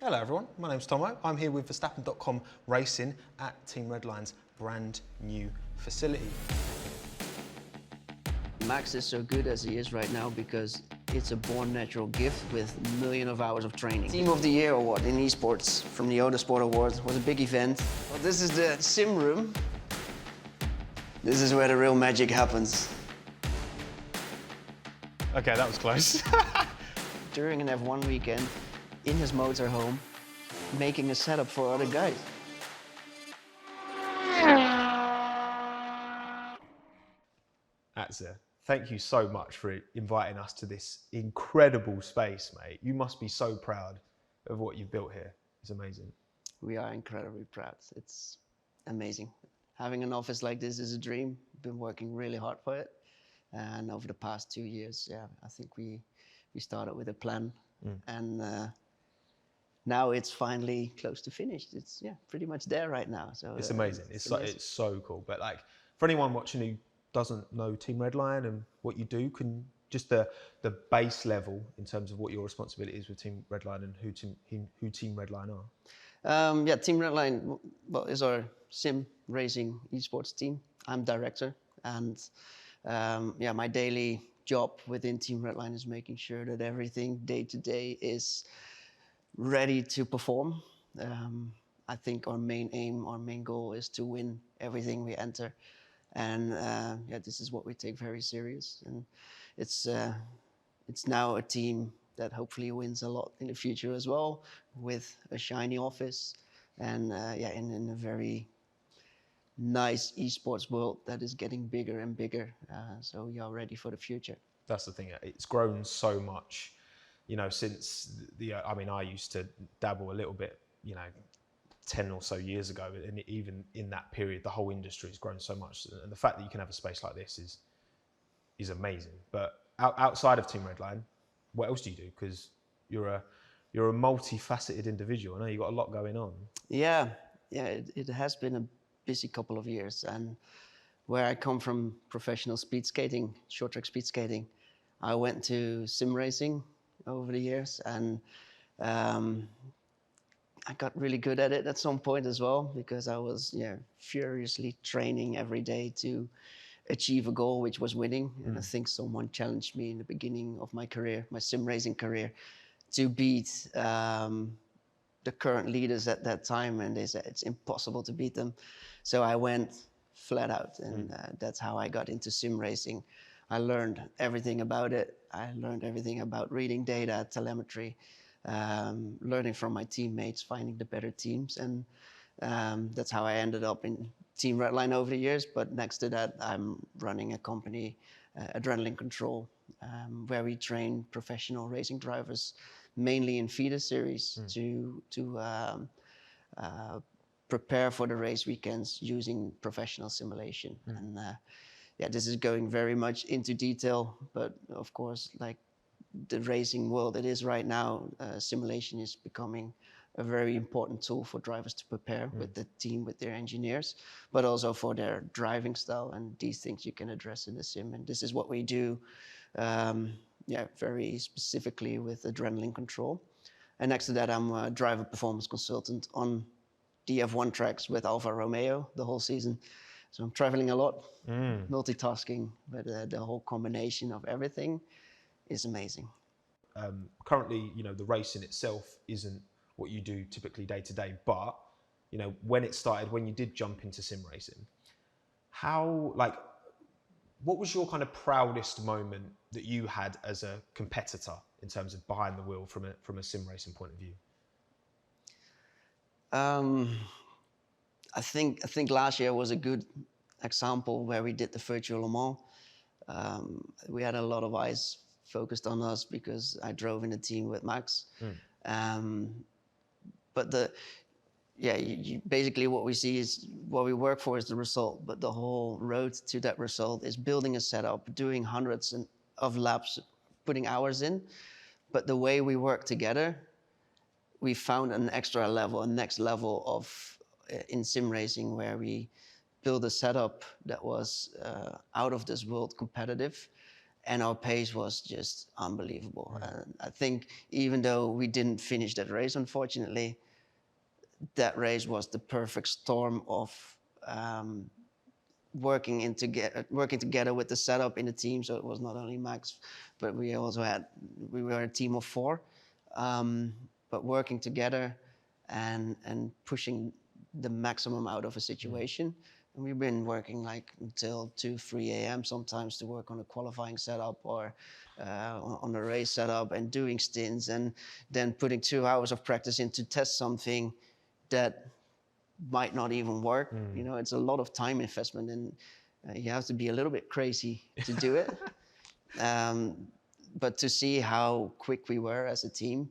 Hello everyone, my name's Tomo. I'm here with Verstappen.com Racing at Team Redline's brand new facility. Max is so good as he is right now because it's a born natural gift with millions of hours of training. Team of the Year award in Esports from the Sport Awards was a big event. Well, this is the sim room. This is where the real magic happens. Okay, that was close. During an F1 weekend, in his motorhome, making a setup for other guys. Atze, thank you so much for inviting us to this incredible space, mate. You must be so proud of what you've built here. It's amazing. We are incredibly proud. It's amazing. Having an office like this is a dream. Been working really hard for it. And over the past 2 years, I think we started with a plan. And now it's finally close to finished. It's pretty much there right now. So it's amazing. It's so cool. But like for anyone watching who doesn't know Team Redline and what you do, can just the base level in terms of what your responsibility is with Team Redline and who Team Redline are. Team Redline is our sim racing esports team. I'm director, and my daily job within Team Redline is making sure that everything day to day is ready to perform. I think our main aim, our main goal is to win everything we enter. And this is what we take very serious. And it's now a team that hopefully wins a lot in the future as well, with a shiny office and in a very nice esports world that is getting bigger and bigger. So we are ready for the future. That's the thing. It's grown so much, since I used to dabble a little bit, 10 or so years ago, and even in that period, the whole industry has grown so much. And the fact that you can have a space like this is amazing. But outside of Team Redline, what else do you do? Because you're a multifaceted individual. I know you've got a lot going on. It has been a busy couple of years. And where I come from, professional speed skating, short track speed skating, I went to sim racing over the years, and I got really good at it at some point as well, because I was furiously training every day to achieve a goal, which was winning. And I think someone challenged me in the beginning of my career, my sim racing career, to beat the current leaders at that time, and they said it's impossible to beat them. So I went flat out, and that's how I got into sim racing. I learned everything about it. I learned everything about reading data, telemetry, learning from my teammates, finding the better teams, and that's how I ended up in Team Redline over the years. But next to that, I'm running a company, Adrenaline Control, where we train professional racing drivers, mainly in feeder series, to prepare for the race weekends using professional simulation. And this is going very much into detail, but of course, like the racing world it is right now, simulation is becoming a very important tool for drivers to prepare with the team, with their engineers, but also for their driving style. And these things you can address in the sim. And this is what we do, very specifically with Adrenaline Control. And next to that, I'm a driver performance consultant on the F1 tracks with Alfa Romeo the whole season. So I'm traveling a lot, multitasking, but the whole combination of everything is amazing. Currently, the racing itself isn't what you do typically day to day, but when it started, when you did jump into sim racing, what was your kind of proudest moment that you had as a competitor in terms of behind the wheel from a sim racing point of view? I think last year was a good example where we did the virtual Le Mans. We had a lot of eyes focused on us because I drove in the team with Max. But basically what we see is what we work for is the result, but the whole road to that result is building a setup, doing hundreds of laps, putting hours in. But the way we work together, we found an extra level, a next level of in sim racing, where we built a setup that was out of this world competitive, and our pace was just unbelievable. And I think even though we didn't finish that race, unfortunately, that race was the perfect storm of um, working together with the setup in the team. So it was not only Max, but we were a team of 4, but working together and pushing the maximum out of a situation. And we've been working like until 2, 3 a.m. sometimes to work on a qualifying setup or on a race setup and doing stints and then putting 2 hours of practice in to test something that might not even work. You know, it's a lot of time investment, and you have to be a little bit crazy to do it. But to see how quick we were as a team,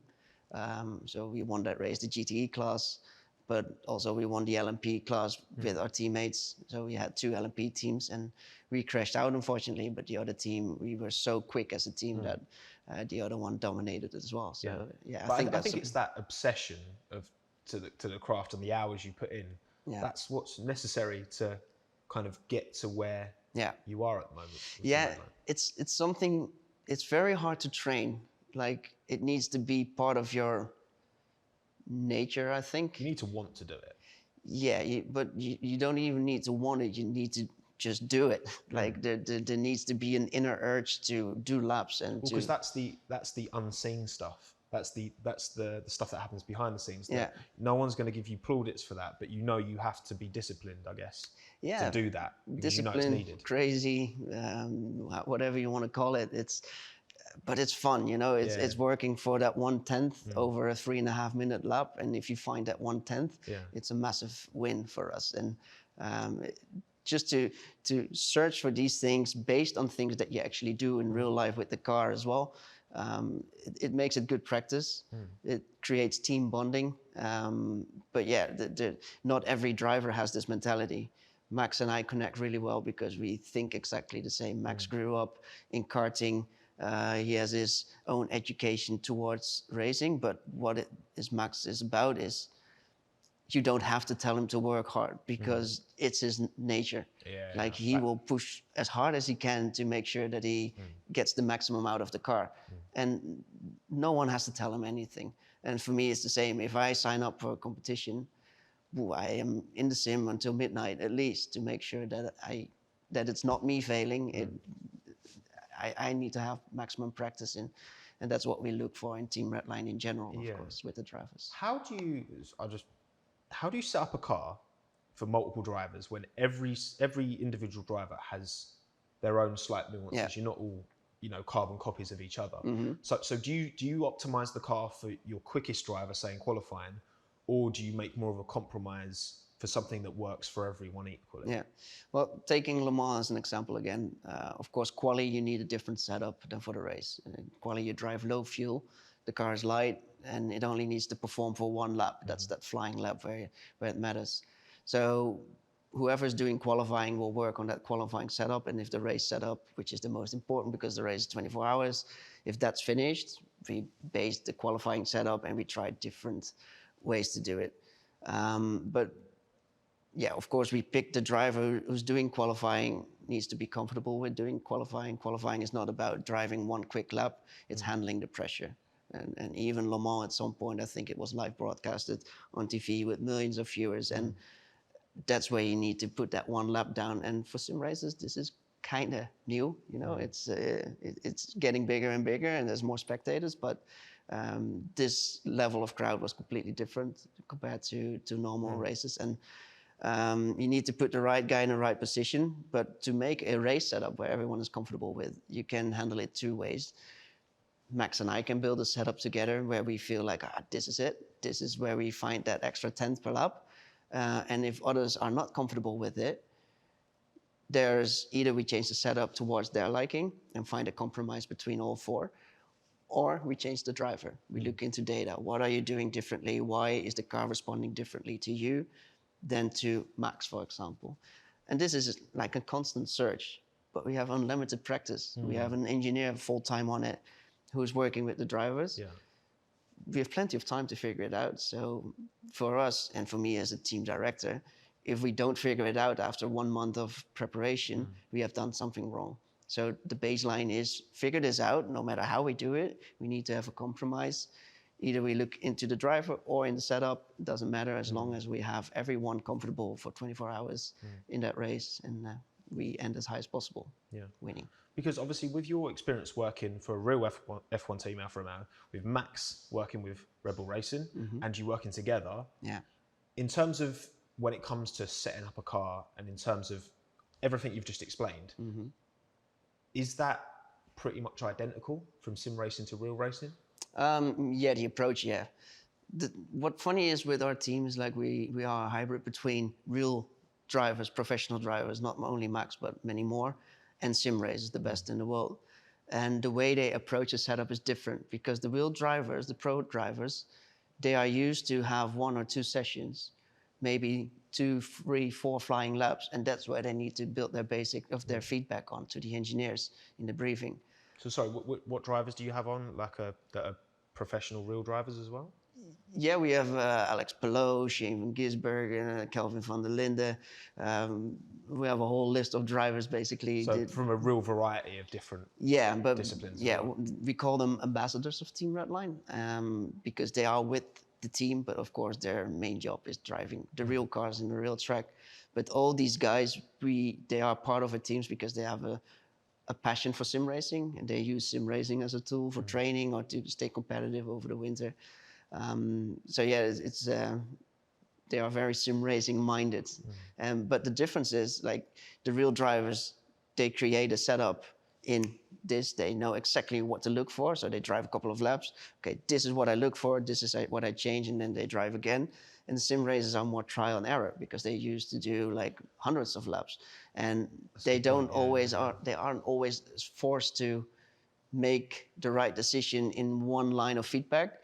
so we won that race, the GTE class, but also we won the LMP class with our teammates. So we had 2 LMP teams, and we crashed out, unfortunately. But the other team, we were so quick as a team that the other one dominated as well. So I think it's that obsession to the craft and the hours you put in. Yeah. That's what's necessary to kind of get to where you are at the moment. Yeah, it's something. It's very hard to train. Like it needs to be part of your nature, I think. You need to want to do it. Yeah, but you don't even need to want it. You need to just do it. Like there needs to be an inner urge to do laps and because that's the unseen stuff. That's the stuff that happens behind the scenes. No one's going to give you plaudits for that, but you know you have to be disciplined, I guess, to do that. Discipline, you know it's needed. Crazy, whatever you want to call it. But it's fun, you know. It's working for that 1/10 over a 3.5 minute lap, and if you find that 1/10, it's a massive win for us. And just to search for these things based on things that you actually do in real life with the car as well. It makes it good practice. It creates team bonding. But yeah, not every driver has this mentality. Max and I connect really well because we think exactly the same. Max grew up in karting. He has his own education towards racing, but what Max is about is you don't have to tell him to work hard because it's his nature. Like he will push as hard as he can to make sure that he gets the maximum out of the car. And no one has to tell him anything. And for me, it's the same. If I sign up for a competition, I am in the sim until midnight at least to make sure that it's not me failing. I need to have maximum practice in, and that's what we look for in Team Redline in general, of course, with the drivers. How do you set up a car for multiple drivers when every individual driver has their own slight nuances? You're not all carbon copies of each other. So do you optimize the car for your quickest driver, say in qualifying, or do you make more of a compromise for something that works for everyone equally? Yeah, well, taking Le Mans as an example again, of course, quali, you need a different setup than for the race. Quali, you drive low fuel, the car is light, and it only needs to perform for 1 lap. That's that flying lap where it matters. So whoever's doing qualifying will work on that qualifying setup, and if the race setup, which is the most important because the race is 24 hours, if that's finished, we base the qualifying setup and we try different ways to do it. But yeah, of course, we pick the driver who's doing qualifying, needs to be comfortable with doing qualifying. Qualifying is not about driving 1 quick lap, it's handling the pressure. And even Le Mans at some point, I think it was live broadcasted on TV with millions of viewers. And that's where you need to put that 1 lap down. And for sim races, this is kind of new. You know, it's getting bigger and bigger, and there's more spectators. But this level of crowd was completely different compared to normal races. And you need to put the right guy in the right position, but to make a race setup where everyone is comfortable with, you can handle it 2 ways. Max and I can build a setup together where we feel like, this is it. This is where we find that extra 10th per lap. And if others are not comfortable with it, there's either we change the setup towards their liking and find a compromise between all 4, or we change the driver. We look into data. What are you doing differently? Why is the car responding differently to you than to Max, for example? And this is like a constant search, but we have unlimited practice. We have an engineer full-time on it who's working with the drivers. We have plenty of time to figure it out. So for us, and for me as a team director, if we don't figure it out after 1 month of preparation, we have done something wrong. So the baseline is figure this out. No matter how we do it, we need to have a compromise. Either we look into the driver or in the setup. It doesn't matter as long as we have everyone comfortable for 24 hours in that race, and we end as high as possible, winning. Because obviously with your experience working for a real F1 team, Alfa Romeo, with Max working with Red Bull Racing, and you working together, in terms of when it comes to setting up a car and in terms of everything you've just explained, is that pretty much identical from sim racing to real racing? Yeah, the approach, what funny is with our team is like we are a hybrid between real drivers, professional drivers, not only Max, but many more, and sim racers, the best in the world. And the way they approach a setup is different because the real drivers, the pro drivers, they are used to have 1 or 2 sessions, maybe 2, 3, 4 flying laps, and that's where they need to build their basic of their feedback on to the engineers in the briefing. So sorry, what drivers do you have on, like that are professional real drivers as well? Yeah, we have Alex Palou, Shane van Gisbergen, Kelvin van der Linde. We have a whole list of drivers, basically. So from a real variety of different disciplines. Yeah, we call them ambassadors of Team Redline because they are with the team, but of course their main job is driving the real cars in the real track. But all these guys, they are part of our teams because they have a passion for sim racing, and they use sim racing as a tool for training or to stay competitive over the winter. So yeah, they are very sim racing minded. But the difference is like the real drivers, they create a setup in this. They know exactly what to look for. So they drive a couple of laps. Okay, this is what I look for. This is what I change, and then they drive again. And the sim racers are more trial and error because they used to do like hundreds of laps, and they aren't always forced to make the right decision in one line of feedback.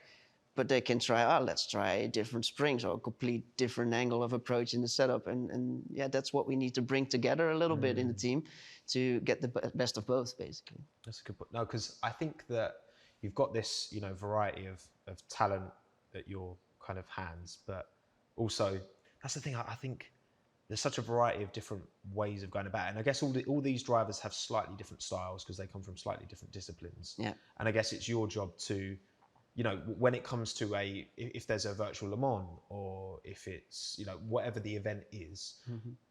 But they can try, let's try different springs or a complete different angle of approach in the setup. And yeah, that's what we need to bring together a little bit in the team to get the best of both, basically. That's a good point. No, because I think that you've got this, variety of talent at your kind of hands, but also that's the thing. I think there's such a variety of different ways of going about it. And I guess all these drivers have slightly different styles because they come from slightly different disciplines. Yeah. And I guess it's your job to, when it comes to if there's a virtual Le Mans or if it's, whatever the event is,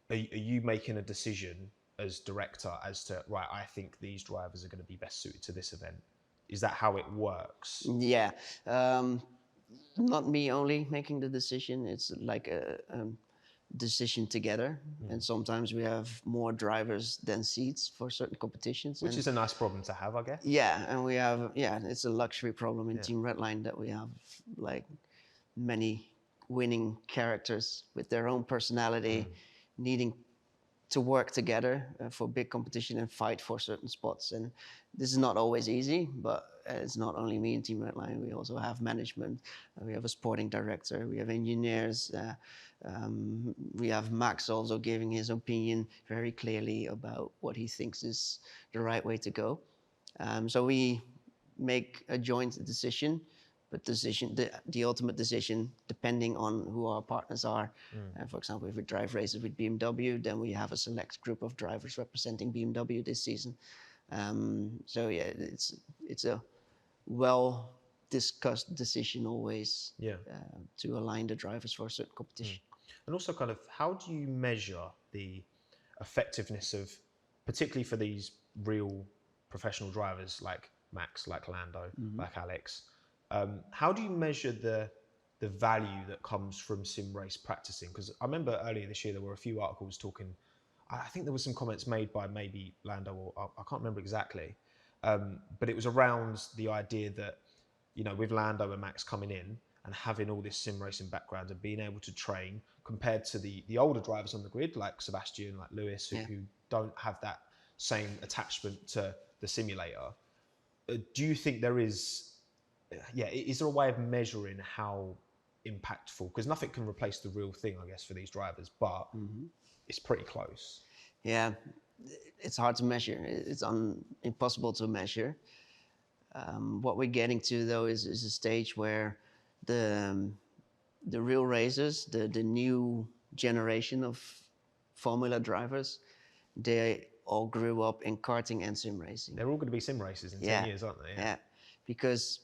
are you making a decision as director as to, right, I think these drivers are going to be best suited to this event? Is that how it works? Yeah. Not me only making the decision. It's like a decision together. And sometimes we have more drivers than seats for certain competitions. Which is a nice problem to have, I guess. Yeah, and we have, it's a luxury problem in Team Redline that we have like many winning characters with their own personality needing to work together for big competition and fight for certain spots. And this is not always easy, but it's not only me in Team Redline. We also have management. We have a sporting director. We have engineers. We have Max also giving his opinion very clearly about what he thinks is the right way to go. So we make a joint decision, but the ultimate decision, depending on who our partners are. For example, if we drive races with BMW, then we have a select group of drivers representing BMW this season. So yeah, it's a well-discussed decision always to align the drivers for a certain competition. And also kind of, how do you measure the effectiveness of, particularly for these real professional drivers like Max, like Lando, like Alex, how do you measure the value that comes from sim race practicing? Because I remember earlier this year there were a few articles talking, I think there was some comments made by maybe Lando, or I can't remember exactly, but it was around the idea that, with Lando and Max coming in and having all this sim racing background and being able to train compared to the older drivers on the grid, like Sebastian, like Lewis, who don't have that same attachment to the simulator. Do you think there is there a way of measuring how impactful? Because nothing can replace the real thing, I guess, for these drivers, but it's pretty close. Yeah, it's hard to measure. It's impossible to measure. What we're getting to, though, is a stage where the real racers, the new generation of Formula drivers, they all grew up in karting and sim racing. They're all going to be sim racers in 10 years, aren't they? Yeah, because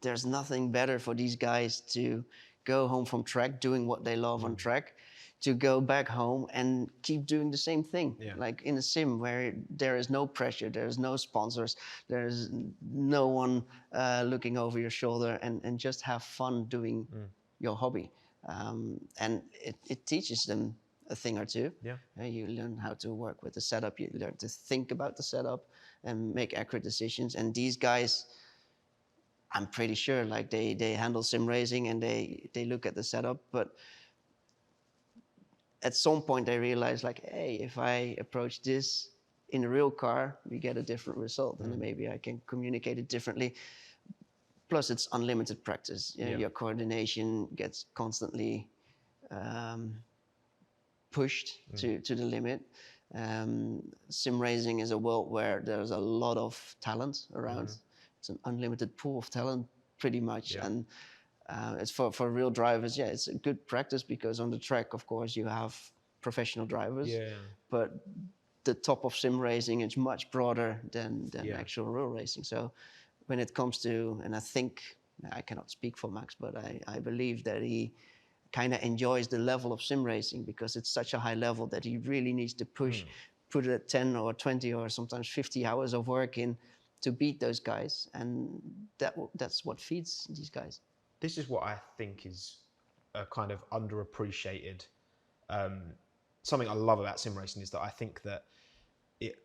there's nothing better for these guys to go home from track doing what they love on track, to go back home and keep doing the same thing. Like in a sim where there is no pressure, there's no sponsors, there's no one looking over your shoulder, and just have fun doing your hobby. And it teaches them a thing or two. You learn how to work with the setup, you learn to think about the setup and make accurate decisions. And these guys, I'm pretty sure, like they handle sim racing and they look at the setup, but at some point they realize, like, hey, if I approach this in a real car, we get a different result, and then maybe I can communicate it differently. Plus, it's unlimited practice. Your coordination gets constantly pushed to the limit. Sim racing is a world where there's a lot of talent around. It's an unlimited pool of talent, pretty much, and it's for real drivers. It's a good practice because on the track, of course, you have professional drivers, but the top of sim racing is much broader than actual real racing. So when it comes to, and I think, I cannot speak for Max, but I believe that he kind of enjoys the level of sim racing because it's such a high level that he really needs to push, put it at 10 or 20 or sometimes 50 hours of work in to beat those guys, and that's what feeds these guys. This is what I think is a kind of underappreciated. Something I love about sim racing is that I think that it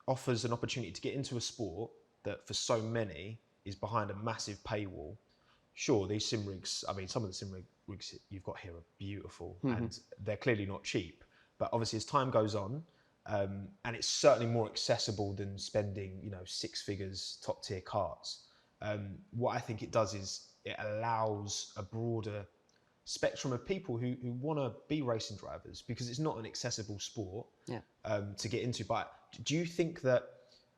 offers an opportunity to get into a sport that for so many is behind a massive paywall. Sure, these sim rigs, I mean, some of the sim rigs you've got here are beautiful and they're clearly not cheap. But obviously as time goes on, and it's certainly more accessible than spending, 6 figures top tier carts. What I think it does is it allows a broader spectrum of people who want to be racing drivers, because it's not an accessible sport to get into. But do you think that,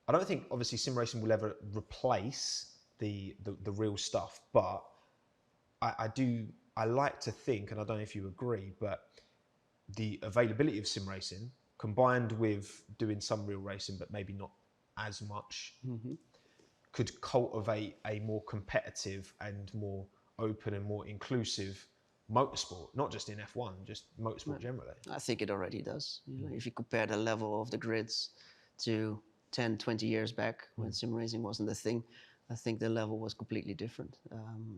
I don't think obviously sim racing will ever replace the real stuff, but I like to think, and I don't know if you agree, but the availability of sim racing combined with doing some real racing, but maybe not as much, could cultivate a more competitive and more open and more inclusive motorsport, not just in F1, just motorsport generally. I think it already does. If you compare the level of the grids to 10, 20 years back when sim racing wasn't a thing, I think the level was completely different.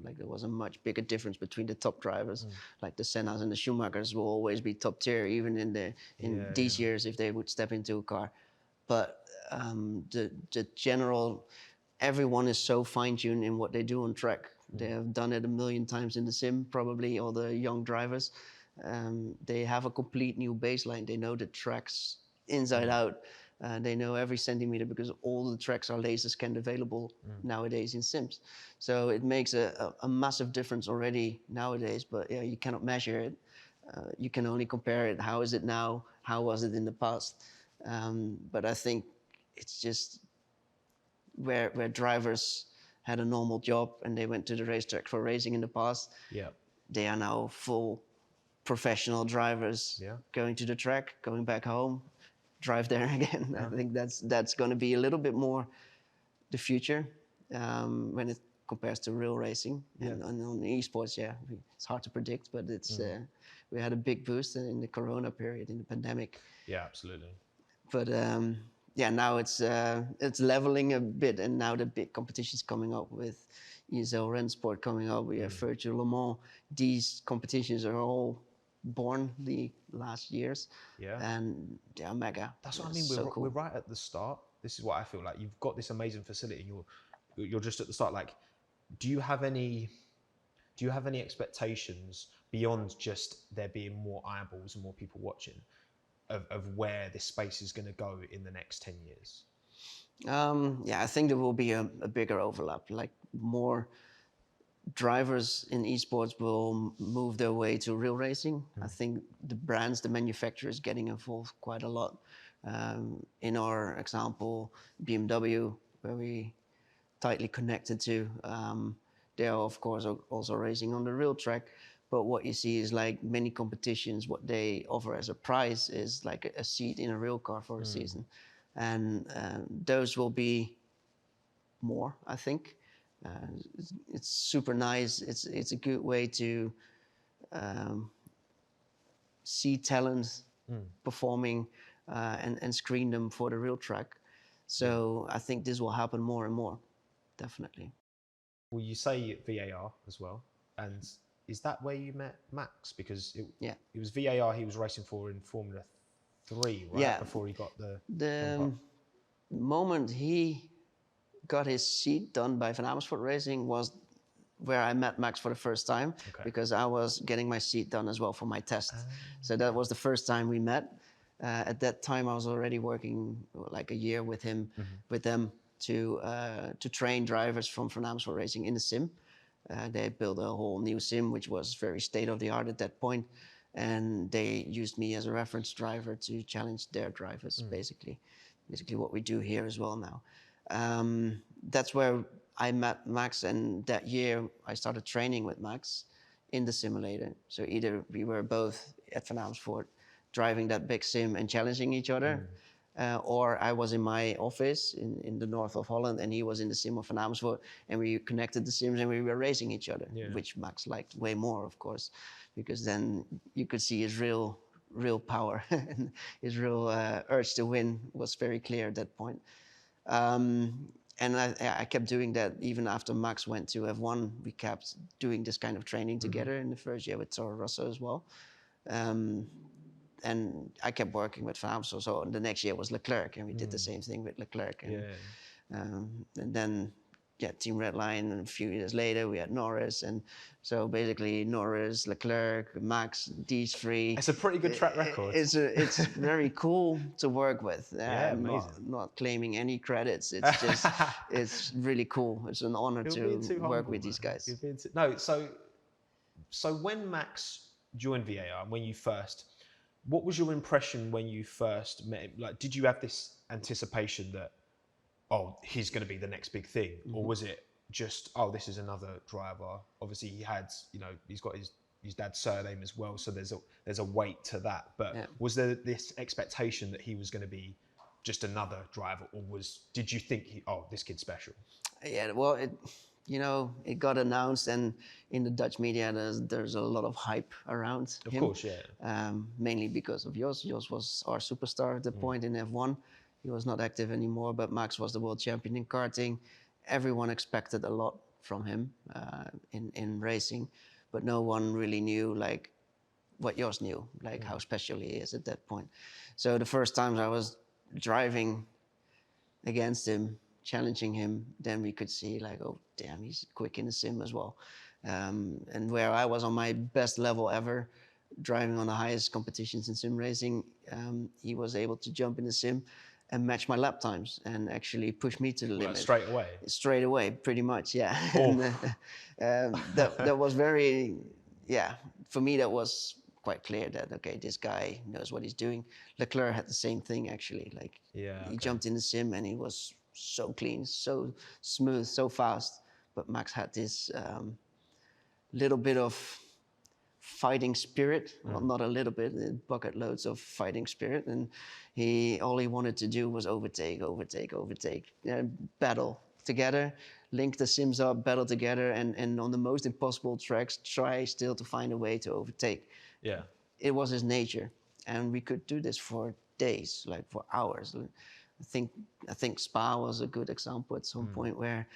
Like there was a much bigger difference between the top drivers. Like the Sennas and the Schumachers will always be top tier, even in these years if they would step into a car. But the general, everyone is so fine-tuned in what they do on track. They have done it a million times in the sim, probably, all the young drivers. They have a complete new baseline. They know the tracks inside out. They know every centimeter because all the tracks are laser scanned available nowadays in sims. So it makes a massive difference already nowadays, but you cannot measure it. You can only compare it. How is it now? How was it in the past? But I think it's just where drivers had a normal job and they went to the racetrack for racing in the past. They are now full professional drivers going to the track, going back home, drive there again. I think that's going to be a little bit more the future when it compares to real racing. And on esports, it's hard to predict, but it's we had a big boost in the Corona period, in the pandemic. Yeah, absolutely. But now it's leveling a bit, and now the big competitions coming up with ESL Rensport coming up. We have Virtual Le Mans. These competitions are all born the last years, and they are mega. That's what I mean. So cool. We're right at the start. This is what I feel like. You've got this amazing facility, and you're just at the start. Like, do you have any expectations beyond just there being more eyeballs and more people watching, of where this space is going to go in the next 10 years? I think there will be a bigger overlap. Like, more drivers in esports will move their way to real racing. I think the brands, the manufacturers, getting involved quite a lot. In our example, BMW, where we tightly connected to, they are of course also racing on the real track, But what you see is like many competitions, what they offer as a prize is like a seat in a real car for a season. And those will be more, I think. It's super nice. It's a good way to see talent performing and screen them for the real track. So I think this will happen more and more, definitely. Well, you say VAR as well, and is that where you met Max? Because it was VAR he was racing for in Formula 3, right? Yeah. Before he got the The moment he got his seat done by Van Amersfoort Racing was where I met Max for the first time, because I was getting my seat done as well for my test. So that was the first time we met. At that time, I was already working like a year with him, with them to train drivers from Van Amersfoort Racing in the sim. They built a whole new sim, which was very state of the art at that point, and they used me as a reference driver to challenge their drivers, basically what we do here as well now. That's where I met Max, and that year I started training with Max in the simulator. So either we were both at Van Amersfoort driving that big sim and challenging each other, or I was in my office in the north of Holland and he was in the sim of Van Amersfoort, and we connected the sims and we were racing each other, which Max liked way more, of course, because then you could see his real power and his real urge to win was very clear at that point. And I kept doing that even after Max went to F1. We kept doing this kind of training together in the first year with Toro Rosso as well. And I kept working with Van Amersfoort. So the next year was Leclerc, and we did the same thing with Leclerc. And then Team Redline, and a few years later we had Norris, and so basically Norris, Leclerc, Max, these three. It's a pretty good track record. It's very cool to work with. Amazing. Not claiming any credits. It's just it's really cool. It's an honor to work with these guys. No, so when Max joined VAR, and when you first, what was your impression when you first met him? Like, did you have this anticipation that, oh, he's going to be the next big thing? Or was it just, oh, this is another driver? Obviously he had, he's got his dad's surname as well, so there's a weight to that. But was there this expectation that he was going to be just another driver, or did you think this kid's special? Yeah, well, it got announced, and in the Dutch media there's a lot of hype around him. Of course, yeah. Mainly because of Jos. Jos was our superstar at the point in F1. He was not active anymore, but Max was the world champion in karting. Everyone expected a lot from him in racing, but no one really knew like what Jos knew, like how special he is at that point. So the first times I was driving against him, challenging him, then we could see like, oh damn, he's quick in the sim as well. And where I was on my best level ever, driving on the highest competitions in sim racing, he was able to jump in the sim and match my lap times and actually push me to the limit. Straight away? Straight away, pretty much, yeah. Oh. And, that was very, for me that was quite clear that, okay, this guy knows what he's doing. Leclerc had the same thing actually. Like, he jumped in the sim and he was so clean, so smooth, so fast. But Max had this little bit of fighting spirit. Well, not a little bit, bucket loads of fighting spirit. And all he wanted to do was overtake, battle together, link the sims up, battle together, and on the most impossible tracks, try still to find a way to overtake. Yeah. It was his nature. And we could do this for days, like for hours. I think Spa was a good example at some point where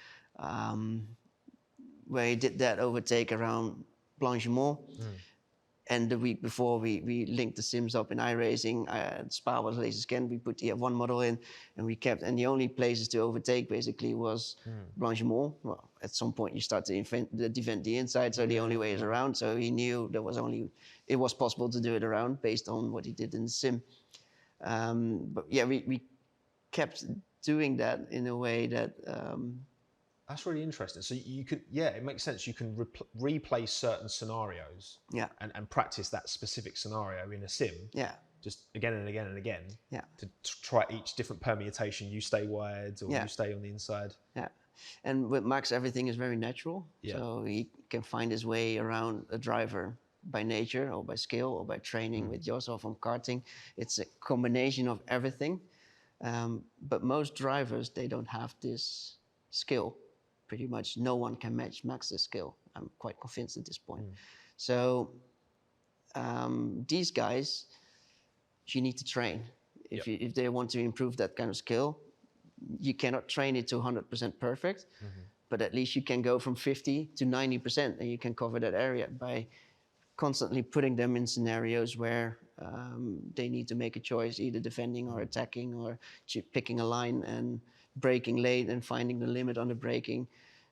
he did that overtake around Blanchimont. And the week before, we linked the sims up in iRacing. Spa was races again. We put the F1 model in, and the only places to overtake basically was Blanchimont. Well, at some point you start to defend the inside, so the only way is around. So he knew it was possible to do it around based on what he did in the sim. But yeah, we kept doing that in a way that. That's really interesting. So you could, it makes sense. You can replay certain scenarios, and practice that specific scenario in a sim, just again and again and again, to try each different permutation. You stay wide, or you stay on the inside. Yeah, and with Max, everything is very natural, so he can find his way around a driver by nature or by skill or by training with yourself from karting. It's a combination of everything. But most drivers, they don't have this skill. Pretty much no one can match Max's skill. I'm quite convinced at this point. So these guys, you need to train. If they want to improve that kind of skill, you cannot train it to 100% perfect, but at least you can go from 50 to 90% and you can cover that area by constantly putting them in scenarios where they need to make a choice, either defending or attacking or picking a line and braking late and finding the limit on the braking.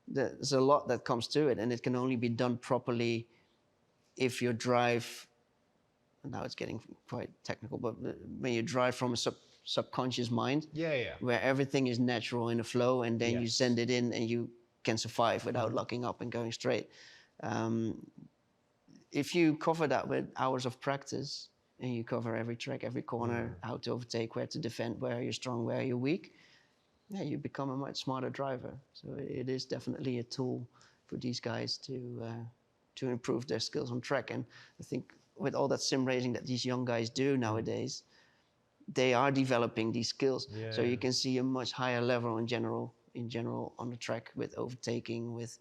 There's a lot that comes to it, and it can only be done properly if your drive, now it's getting quite technical, but when you drive from a subconscious mind, where everything is natural in the flow, and then you send it in and you can survive without locking up and going straight. If you cover that with hours of practice and you cover every track, every corner, how to overtake, where to defend, where you're strong, where you're weak, you become a much smarter driver. So it is definitely a tool for these guys to improve their skills on track. And I think with all that sim racing that these young guys do nowadays, they are developing these skills. So you can see a much higher level in general on the track, with overtaking, with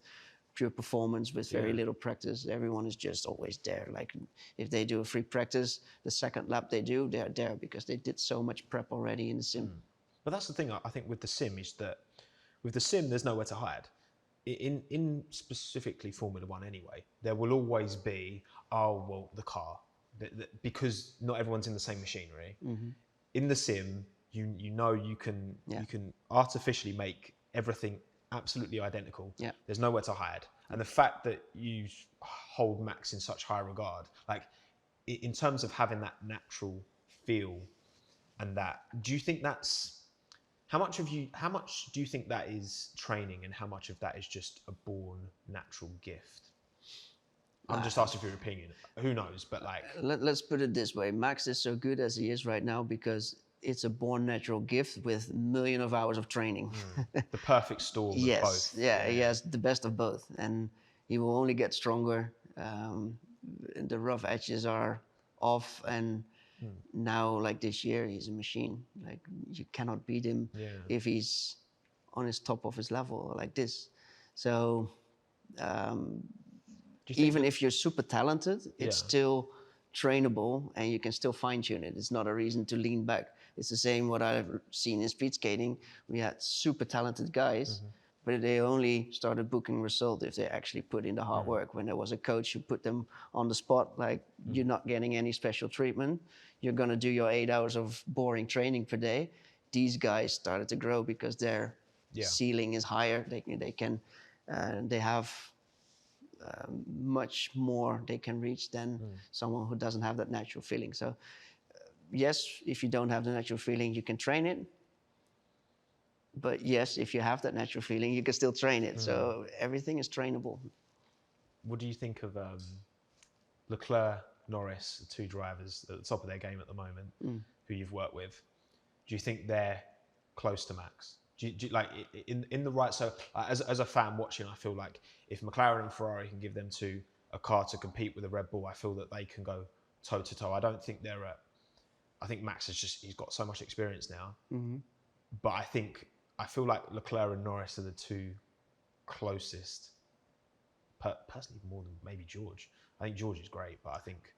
pure performance, with very little practice. Everyone is just always there. Like if they do a free practice, the second lap they do, they're there because they did so much prep already in the sim. But that's the thing I think with the sim, is that with the sim, there's nowhere to hide. In specifically Formula One anyway, there will always be, the car, because not everyone's in the same machinery. In the sim, you can artificially make everything absolutely identical. There's nowhere to hide. And the fact that you hold Max in such high regard, like in terms of having that natural feel, and that, do you think that's, how much do you think that is training, and how much of that is just a born natural gift? I'm just asking for your opinion. Who knows? But like, let's put it this way: Max is so good as he is right now because it's a born natural gift with millions of hours of training. The perfect storm of both. He has the best of both, and he will only get stronger. The rough edges are off, and now, like this year, he's a machine. Like you cannot beat him if he's on his top of his level like this. So even if you're super talented, it's still trainable, and you can still fine tune it. It's not a reason to lean back. It's the same what I've seen in speed skating. We had super talented guys, but they only started booking results if they actually put in the hard work. When there was a coach who put them on the spot, like you're not getting any special treatment. You're gonna do your 8 hours of boring training per day. These guys started to grow because their ceiling is higher. They have much more they can reach than someone who doesn't have that natural feeling. So yes, if you don't have the natural feeling, you can train it. But yes, if you have that natural feeling, you can still train it. So everything is trainable. What do you think of Leclerc, Norris, the two drivers at the top of their game at the moment, who you've worked with? Do you think they're close to Max? Do you like in the right? So as a fan watching, I feel like if McLaren and Ferrari can give them to a car to compete with a Red Bull, I feel that they can go toe to toe. I don't think they're at. I think Max he's got so much experience now, but I feel like Leclerc and Norris are the two closest. Personally, more than maybe George. I think George is great, but I think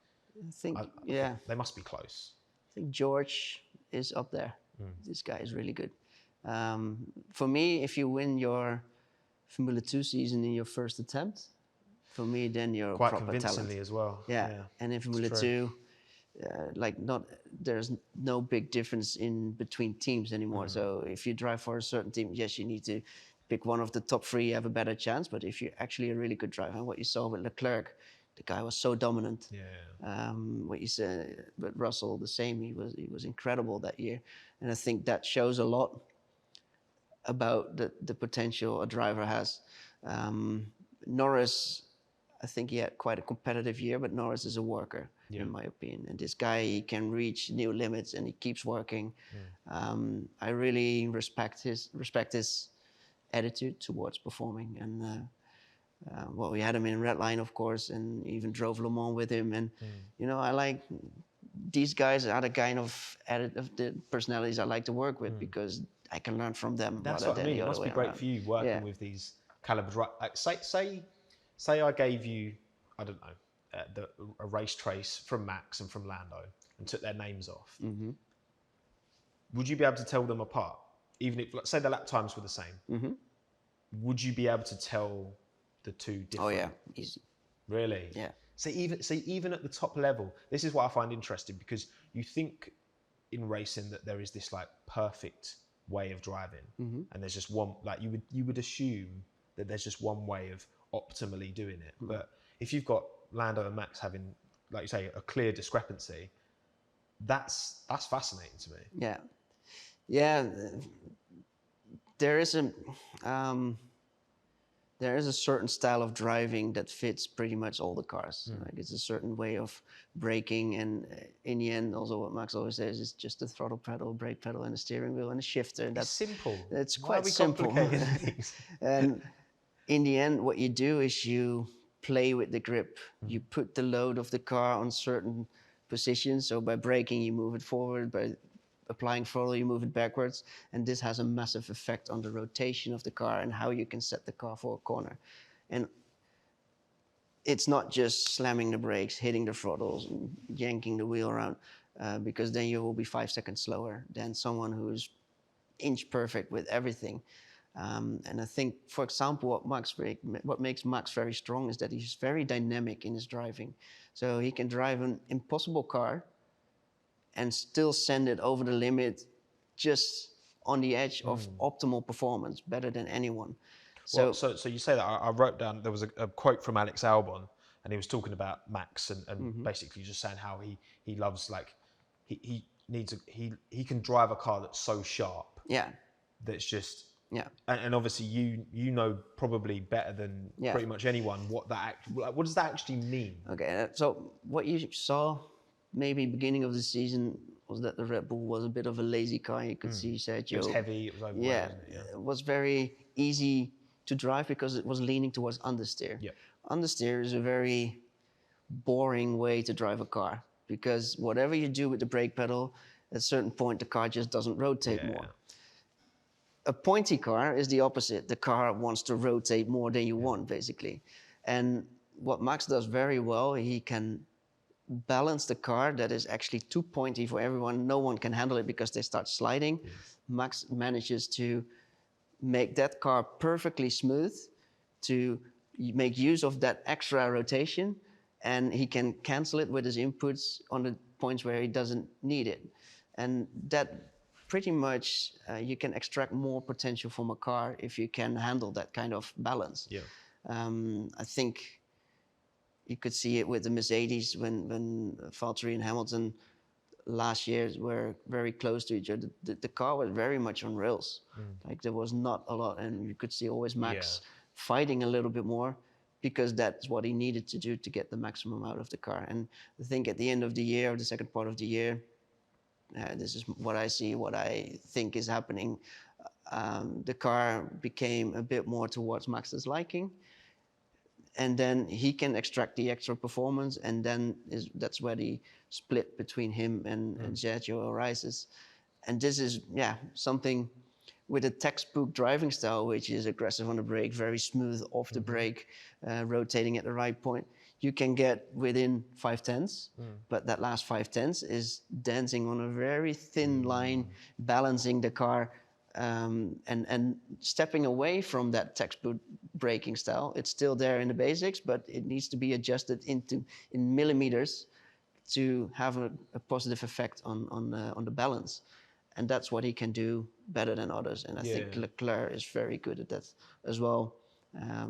they must be close. I think George is up there. This guy is really good. For me, if you win your Formula 2 season in your first attempt, for me, then you're quite proper convincingly talent. as well. Yeah. And in Formula 2, there's no big difference in between teams anymore. So if you drive for a certain team, yes, you need to pick one of the top three, you have a better chance. But if you're actually a really good driver, and what you saw with Leclerc, the guy was so dominant. What you said, but Russell, the same. He was incredible that year, and I think that shows a lot about the potential a driver has. Norris, I think he had quite a competitive year, but Norris is a worker, in my opinion. And this guy, he can reach new limits, and he keeps working. I really respect his attitude towards performing, and Well, we had him in Redline, of course, and even drove Le Mans with him. And I like these guys are the kind of the personalities I like to work with because I can learn from them That's rather what I than mean. the It other must way be great around. for you working Yeah. with these calibers. Right? Like, say I gave you, I don't know, a race trace from Max and from Lando and took their names off. Mm-hmm. Would you be able to tell them apart? Even if, say, the lap times were the same, Mm-hmm. would you be able to tell the two different? Oh yeah, easy. Really? Yeah. So even at the top level, this is what I find interesting because you think in racing that there is this like perfect way of driving, and there's just one. Like you would assume that there's just one way of optimally doing it. But if you've got Lando and Max having, like you say, a clear discrepancy, that's fascinating to me. Yeah. Yeah. There is a um, there is a certain style of driving that fits pretty much all the cars. Like it's a certain way of braking, and in the end, also what Max always says is just the throttle pedal, brake pedal, and the steering wheel and the shifter. It's simple. That's Why are quite we simple. complicating things? And in the end, what you do is you play with the grip. You put the load of the car on certain positions. So by braking, you move it forward. By applying throttle, you move it backwards. And this has a massive effect on the rotation of the car and how you can set the car for a corner. And it's not just slamming the brakes, hitting the throttles, and yanking the wheel around, because then you will be 5 seconds slower than someone who's inch perfect with everything. And I think, for example, what makes Max very strong is that he's very dynamic in his driving. So he can drive an impossible car and still send it over the limit just on the edge of optimal performance, better than anyone. Well, So so you say that I wrote down there was a quote from Alex Albon, and he was talking about Max and basically just saying how he loves like he needs he can drive a car that's so sharp yeah, that's just yeah, and obviously you know probably better than yeah. pretty much anyone what does that actually mean? Okay, so what you saw maybe beginning of the season was that the Red Bull was a bit of a lazy car. You could see Sergio. It was heavy, it was overweight, Yeah, wasn't it? Yeah. it was very easy to drive because it was leaning towards understeer. Yeah. Understeer is a very boring way to drive a car because whatever you do with the brake pedal, at a certain point the car just doesn't rotate more. A pointy car is the opposite. The car wants to rotate more than you want, basically. And what Max does very well, he can balance the car that is actually too pointy for everyone. No one can handle it because they start sliding. Max manages to make that car perfectly smooth, to make use of that extra rotation, and he can cancel it with his inputs on the points where he doesn't need it. And that pretty much you can extract more potential from a car if you can handle that kind of balance. Yeah. I think you could see it with the Mercedes when Valtteri and Hamilton last year were very close to each other. The car was very much on rails. Like there was not a lot, and you could see always Max fighting a little bit more because that's what he needed to do to get the maximum out of the car. And I think at the end of the year, or the second part of the year, this is what I see, what I think is happening. The car became a bit more towards Max's liking, and then he can extract the extra performance, and then that's where the split between him and Sergio arises. And this is something with a textbook driving style, which is aggressive on the brake, very smooth off the brake, rotating at the right point. You can get within 5/10, but that last 5/10 is dancing on a very thin line, balancing the car, and stepping away from that textbook braking style. It's still there in the basics, but it needs to be adjusted in millimeters to have a positive effect on the balance. And that's what he can do better than others. And I think Leclerc is very good at that as well.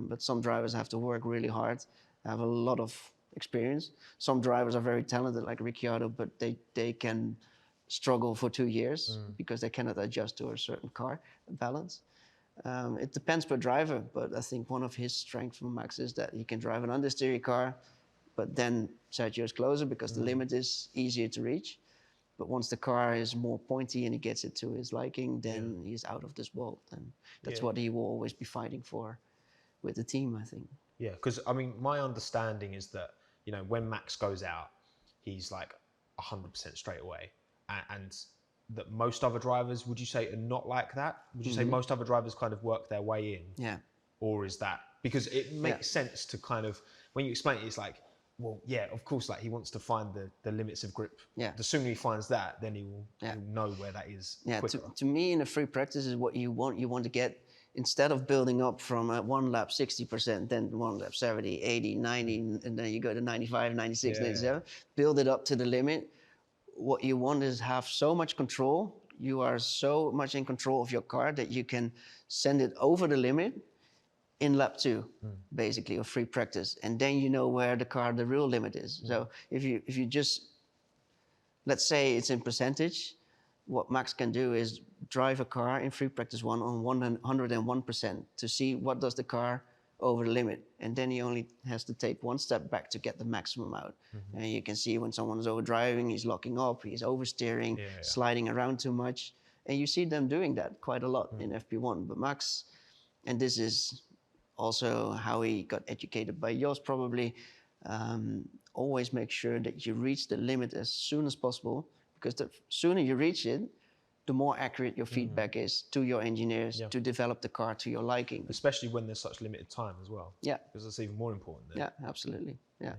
But some drivers have to work really hard, have a lot of experience. Some drivers are very talented, like Ricciardo, but they can struggle for 2 years because they cannot adjust to a certain car balance. It depends per driver, but I think one of his strengths from Max is that he can drive an understeer car, but then Sergio is closer because the limit is easier to reach. But once the car is more pointy and he gets it to his liking, then he's out of this world. And that's what he will always be fighting for with the team, I think. Yeah, because I mean, my understanding is that, you know, when Max goes out, he's like 100% straight away, and that most other drivers, would you say, are not like that? Would you say most other drivers kind of work their way in? Yeah. Or is that because it makes sense to kind of, when you explain it, it's like, well, yeah, of course, like he wants to find the limits of grip. Yeah. The sooner he finds that, then he'll know where that is quicker. To me, in a free practice is what you want to get, instead of building up from one lap 60%, then one lap 70, 80, 90, and then you go to 95, 96, 97, build it up to the limit. What you want is have so much control. You are so much in control of your car that you can send it over the limit in lap 2, basically, of free practice. And then you know where the real limit is. So if you just, let's say it's in percentage, what Max can do is drive a car in free practice 1 on 101% to see what does the car over the limit. And then he only has to take one step back to get the maximum out. And you can see when someone is over driving, he's locking up, he's oversteering, sliding around too much. And you see them doing that quite a lot in FP1. But Max, and this is also how he got educated by Jos probably, always make sure that you reach the limit as soon as possible, because the sooner you reach it, the more accurate your feedback is to your engineers to develop the car to your liking. Especially when there's such limited time as well. Yeah. Because that's even more important. Then. Yeah, absolutely. Yeah.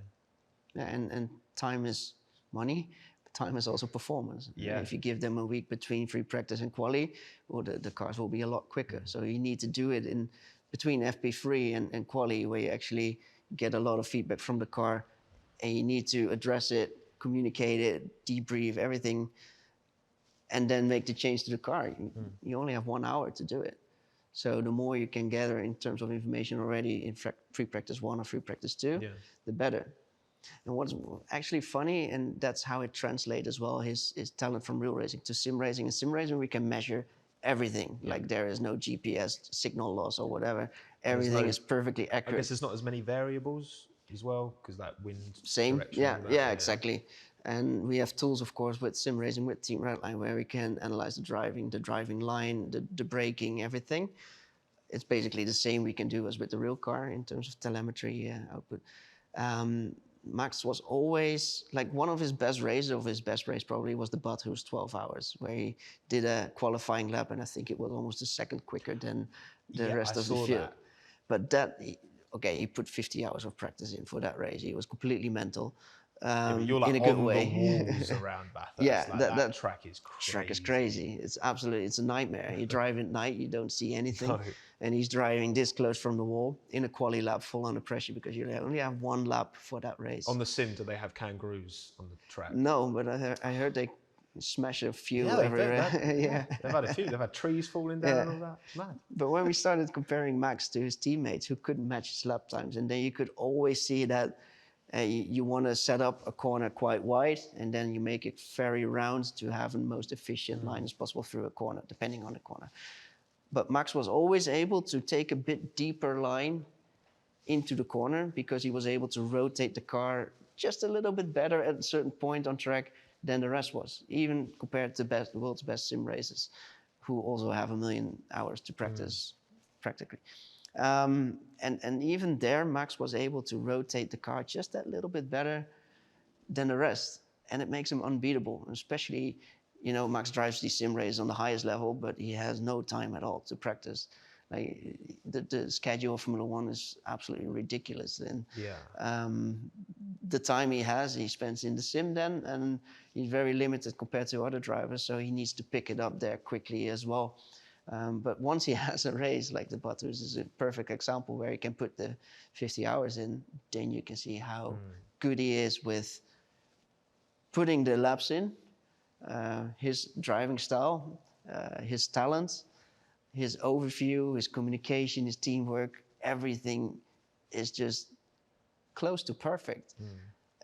And time is money. Time is also performance. Yeah. If you give them a week between free practice and quali, well, the cars will be a lot quicker. So you need to do it in between FP3 and quali, where you actually get a lot of feedback from the car, and you need to address it, communicate it, debrief everything, and then make the change to the car. You only have 1 hour to do it. So the more you can gather in terms of information already in free practice 1 or free practice 2, the better. And what's actually funny, and that's how it translates as well, his talent from real racing to sim racing. In sim racing, we can measure everything. Like there is no GPS signal loss or whatever. Everything is perfectly accurate. I guess there's not as many variables as well, because that wind Same, direction. yeah, exactly. And we have tools, of course, with sim racing, with Team Redline, where we can analyze the driving line, the braking, everything. It's basically the same we can do as with the real car in terms of telemetry output. Max was always, like, one of his best races, of his best race probably, was the Bathurst 12 hours, where he did a qualifying lap, and I think it was almost a second quicker than the rest of the field. But he put 50 hours of practice in for that race. He was completely mental. You're like in a good on way. the walls around Bathurst. Yeah, like that track is crazy. Track is crazy. It's a nightmare. You drive at night, you don't see anything. And he's driving this close from the wall in a quali lap, full under pressure, because you only have 1 lap for that race. On the sim, do they have kangaroos on the track? No, but I heard they smash a few everywhere. They've had a few. They've had trees falling down and all that. It's mad. But when we started comparing Max to his teammates who couldn't match his lap times, and then you could always see that you want to set up a corner quite wide, and then you make it very round to have the most efficient line as possible through a corner, depending on the corner. But Max was always able to take a bit deeper line into the corner, because he was able to rotate the car just a little bit better at a certain point on track than the rest was, even compared to the world's best sim racers, who also have 1 million hours to practice practically. And even there, Max was able to rotate the car just that little bit better than the rest, and it makes him unbeatable. Especially, Max drives these sim races on the highest level, but he has no time at all to practice. Like the schedule of Formula One is absolutely ridiculous. And the time he spends in the sim then, and he's very limited compared to other drivers, so he needs to pick it up there quickly as well. But once he has a race, like the Bathurst is a perfect example, where he can put the 50 hours in, then you can see how good he is with putting the laps in, his driving style, his talent, his overview, his communication, his teamwork, everything is just close to perfect.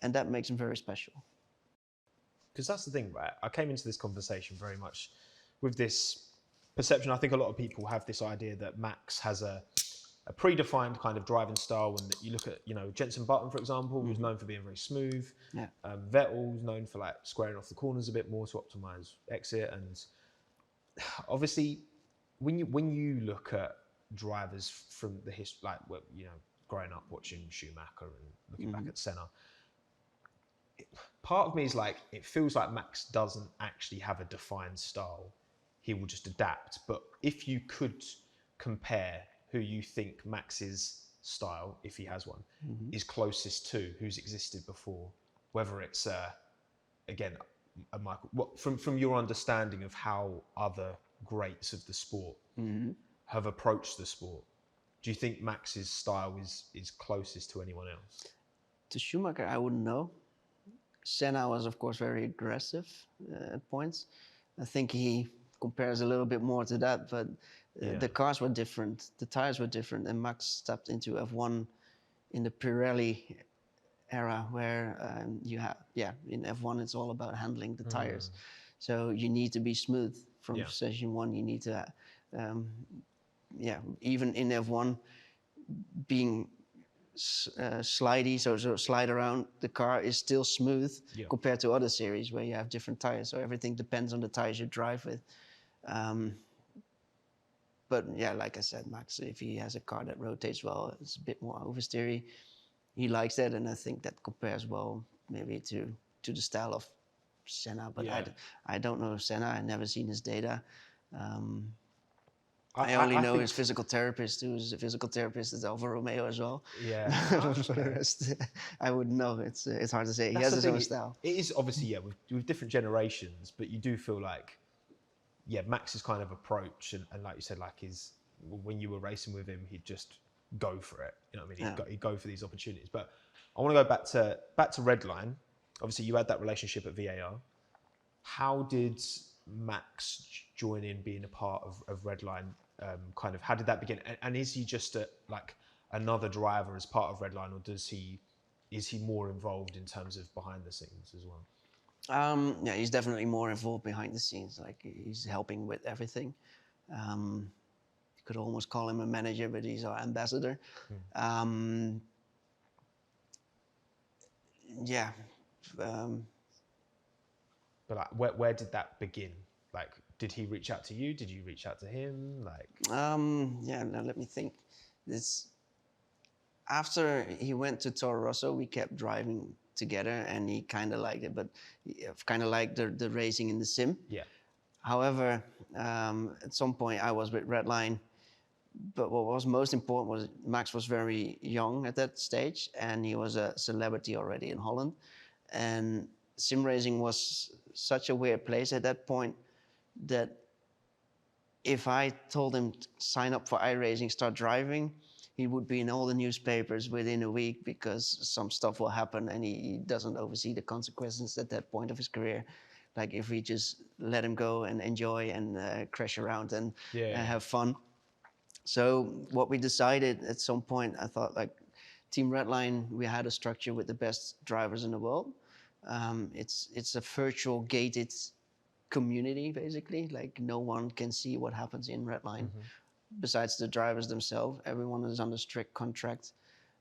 And that makes him very special. Because that's the thing, right? I came into this conversation very much with this perception. I think a lot of people have this idea that Max has a predefined kind of driving style, and that you look at, Jenson Button, for example, who's known for being very smooth. Vettel's known for like squaring off the corners a bit more to optimize exit. And obviously, when you look at drivers from the history, like, growing up watching Schumacher and looking back at Senna. Part of me is like, it feels like Max doesn't actually have a defined style. He will just adapt. But if you could compare who you think Max's style, if he has one, is closest to who's existed before, whether it's again a Michael, from your understanding of how other greats of the sport have approached the sport, do you think Max's style is closest to anyone else? To Schumacher, I wouldn't know. Senna was, of course, very aggressive at points. I think he compares a little bit more to that, but the cars were different, the tires were different, and Max stepped into F1 in the Pirelli era, where you have, in F1 it's all about handling the tires. So you need to be smooth from session one. You need to, even in F1, being slidey, so slide around, the car is still smooth compared to other series where you have different tires. So everything depends on the tires you drive with. But yeah, like I said, Max, if he has a car that rotates well, it's a bit more oversteery. He likes that, and I think that compares well maybe to the style of Senna. But I don't know Senna. I've never seen his data. I only know his physical therapist, who's a physical therapist at Alfa Romeo as well. Yeah. For the rest, I wouldn't know. It's hard to say. He has his own style. It is obviously, with different generations, but you do feel like, Max's kind of approach, and like you said, like when you were racing with him, he'd just go for it. You know what I mean? He'd go for these opportunities. But I want to go back to Redline. Obviously, you had that relationship at VAR. How did Max join in being a part of Redline? How did that begin? And is he just like another driver as part of Redline, or is he more involved in terms of behind the scenes as well? He's definitely more involved behind the scenes. Like, he's helping with everything. You could almost call him a manager, but he's our ambassador. But like, where did that begin? Like, did he reach out to you? Did you reach out to him? Like, now let me think. After he went to Toro Rosso, we kept driving together, and he kind of liked it, but kind of liked the racing in the sim. Yeah. However, at some point I was with Redline, but what was most important was Max was very young at that stage, and he was a celebrity already in Holland. And sim racing was such a weird place at that point that if I told him to sign up for iRacing, start driving, he would be in all the newspapers within a week, because some stuff will happen and he doesn't oversee the consequences at that point of his career. Like, if we just let him go and enjoy and crash around and have fun. So what we decided at some point, I thought, like, Team Redline, we had a structure with the best drivers in the world. It's a virtual gated community, basically. Like, no one can see what happens in Redline besides the drivers themselves. Everyone is under strict contract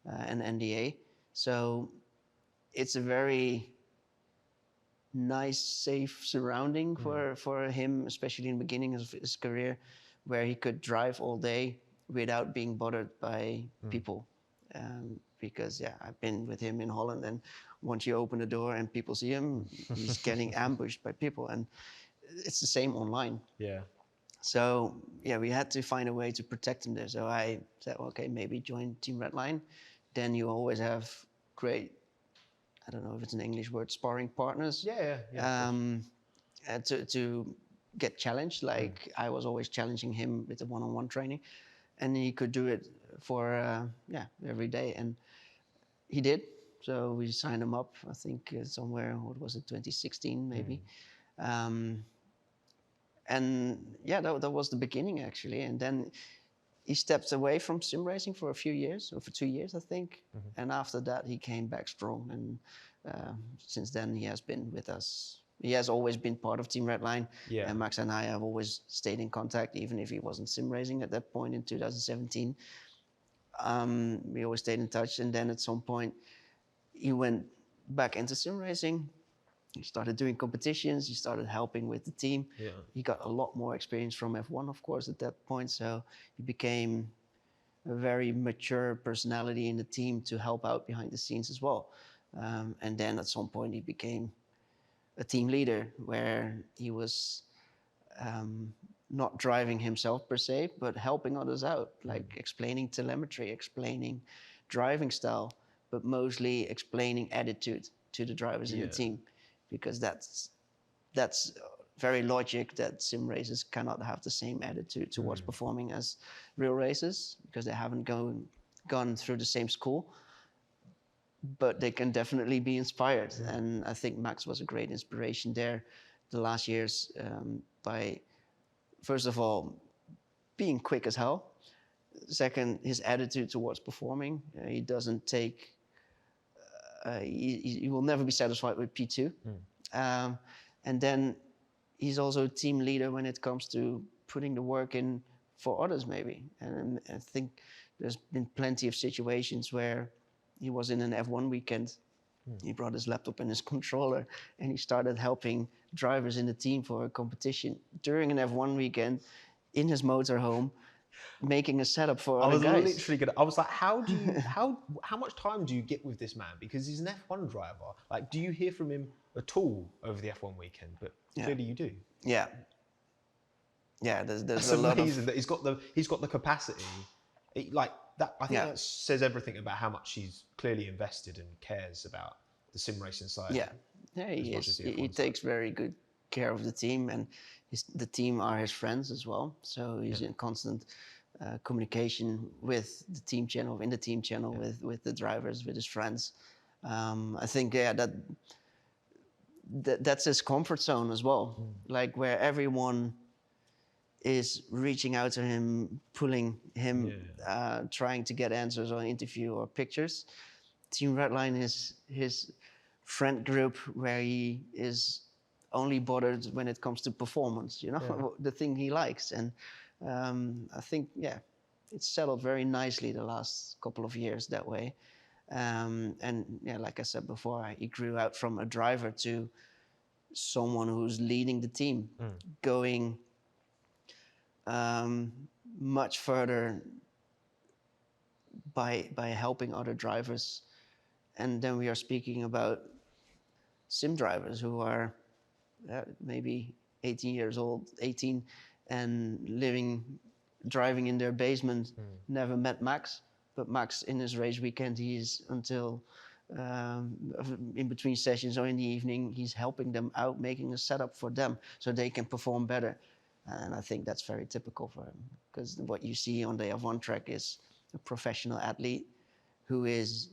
and NDA. So it's a very nice, safe surrounding for him, especially in the beginning of his career, where he could drive all day without being bothered by people. Because I've been with him in Holland, and once you open the door and people see him, he's getting ambushed by people, and it's the same online. Yeah. So we had to find a way to protect him there. So I said, okay, maybe join Team Redline. Then you always have great, I don't know if it's an English word, sparring partners. To get challenged. Like, I was always challenging him with the one-on-one training, and he could do it for every day, and he did. So we signed him up, I think somewhere, what was it, 2016 maybe. And that was the beginning, actually. And then he stepped away from sim racing for a few years, or for 2 years, I think. And after that, he came back strong. And since then, he has been with us. He has always been part of Team Redline. Yeah. And Max and I have always stayed in contact, even if he wasn't sim racing at that point in 2017. We always stayed in touch. And then at some point, he went back into sim racing. He started doing competitions. He started helping with the team. He got a lot more experience from F1, of course, at that point. So he became a very mature personality in the team to help out behind the scenes as well. And then at some point he became a team leader where he was not driving himself per se, but helping others out, like explaining telemetry, explaining driving style, but mostly explaining attitude to the drivers in the team, because that's very logic that sim racers cannot have the same attitude towards performing as real racers because they haven't gone through the same school, but they can definitely be inspired. And I think Max was a great inspiration there the last years, by first of all being quick as hell, second his attitude towards performing. He doesn't take he will never be satisfied with P2. And then he's also a team leader when it comes to putting the work in for others, maybe. And I think there's been plenty of situations where he was in an F1 weekend. He brought his laptop and his controller, and he started helping drivers in the team for a competition during an F1 weekend in his motorhome, making a setup for other guys. I was literally gonna. I was like, how much time do you get with this man? Because he's an F1 driver. Like, do you hear from him at all over the F1 weekend? But clearly you do. Yeah. Yeah, there's That's a lot amazing of... that he's got the capacity. Like that, I think that says everything about how much he's clearly invested and cares about the sim racing side. Yeah, he is. He takes very good care of the team, and the team are his friends as well. So he's in constant communication with the team channel, with the drivers, with his friends. I think that's his comfort zone as well. Like where everyone is reaching out to him, pulling him, trying to get answers on interview or pictures. Team Redline is his friend group where he is only bothered when it comes to performance, the thing he likes. And I think, it's settled very nicely the last couple of years that way. And like I said before, he grew out from a driver to someone who's leading the team, going much further by helping other drivers. And then we are speaking about sim drivers who are maybe 18 years old, 18, and driving in their basement, never met Max. But Max, in his race weekend, he's until in between sessions or in the evening, he's helping them out, making a setup for them so they can perform better. And I think that's very typical for him, because what you see on the F1 track is a professional athlete who is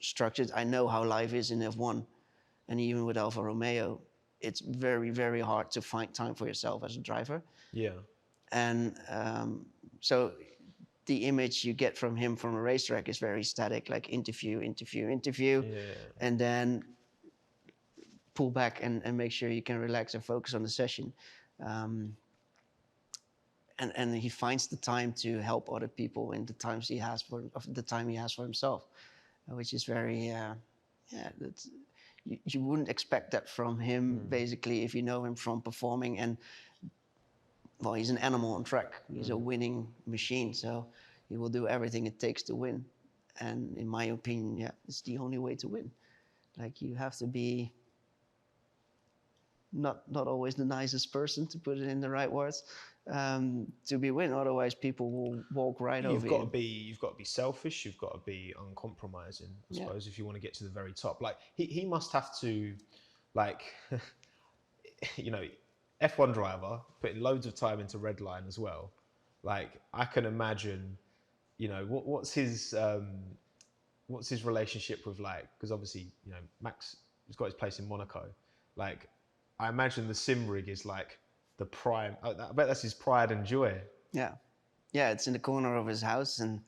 structured. I know how life is in F1, and even with Alfa Romeo, it's very, very hard to find time for yourself as a driver. Yeah. And so the image you get from him from a racetrack is very static, like interview, and then pull back and make sure you can relax and focus on the session. And he finds the time to help other people in the time he has for himself, which is very, you wouldn't expect that from him, basically, if you know him from performing. And well, he's an animal on track. He's a winning machine, so he will do everything it takes to win. And in my opinion, it's the only way to win. Like, you have to be not always the nicest person, to put it in the right words, to be win. Otherwise, people will walk right over you. You've got to be selfish. You've got to be uncompromising, I suppose, if you want to get to the very top. Like he must have to, like, F1 driver putting loads of time into Redline as well. Like, I can imagine, what's his relationship with, like, because obviously, Max has got his place in Monaco. Like, I imagine the sim rig is like the prime. I bet that's his pride and joy. Yeah, it's in the corner of his house, and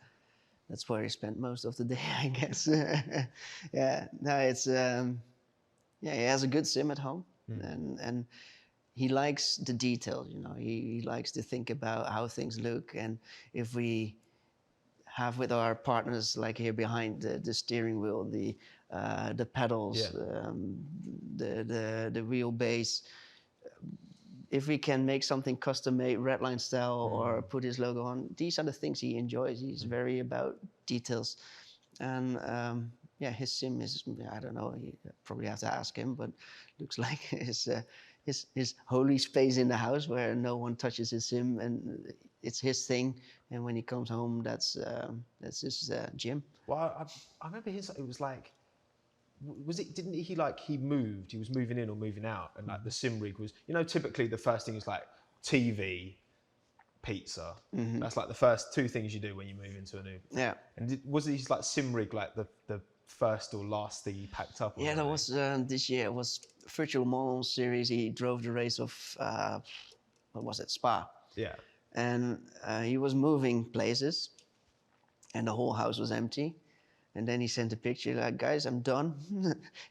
that's where he spent most of the day, I guess. It's he has a good sim at home, and he likes the details. He likes to think about how things look, and if we have with our partners, like here behind the steering wheel, the pedals, the wheelbase, if we can make something custom made Redline style or put his logo on, these are the things he enjoys. He's very about details. And yeah, his sim is, I don't know, you probably have to ask him, but looks like his holy space in the house where no one touches his sim, and it's his thing. And when he comes home, that's his gym. Well, I remember it was like, was it, didn't he like, he was moving in or moving out, and like the sim rig was, typically the first thing is like TV, pizza. That's like the first two things you do when you move into a new. Yeah. And was his like sim rig like the first or last thing he packed up? Yeah, that was this year. It was Virtual Mall Series. He drove the race of what was it, Spa. Yeah. And he was moving places, and the whole house was empty. And then he sent a picture like, guys, I'm done,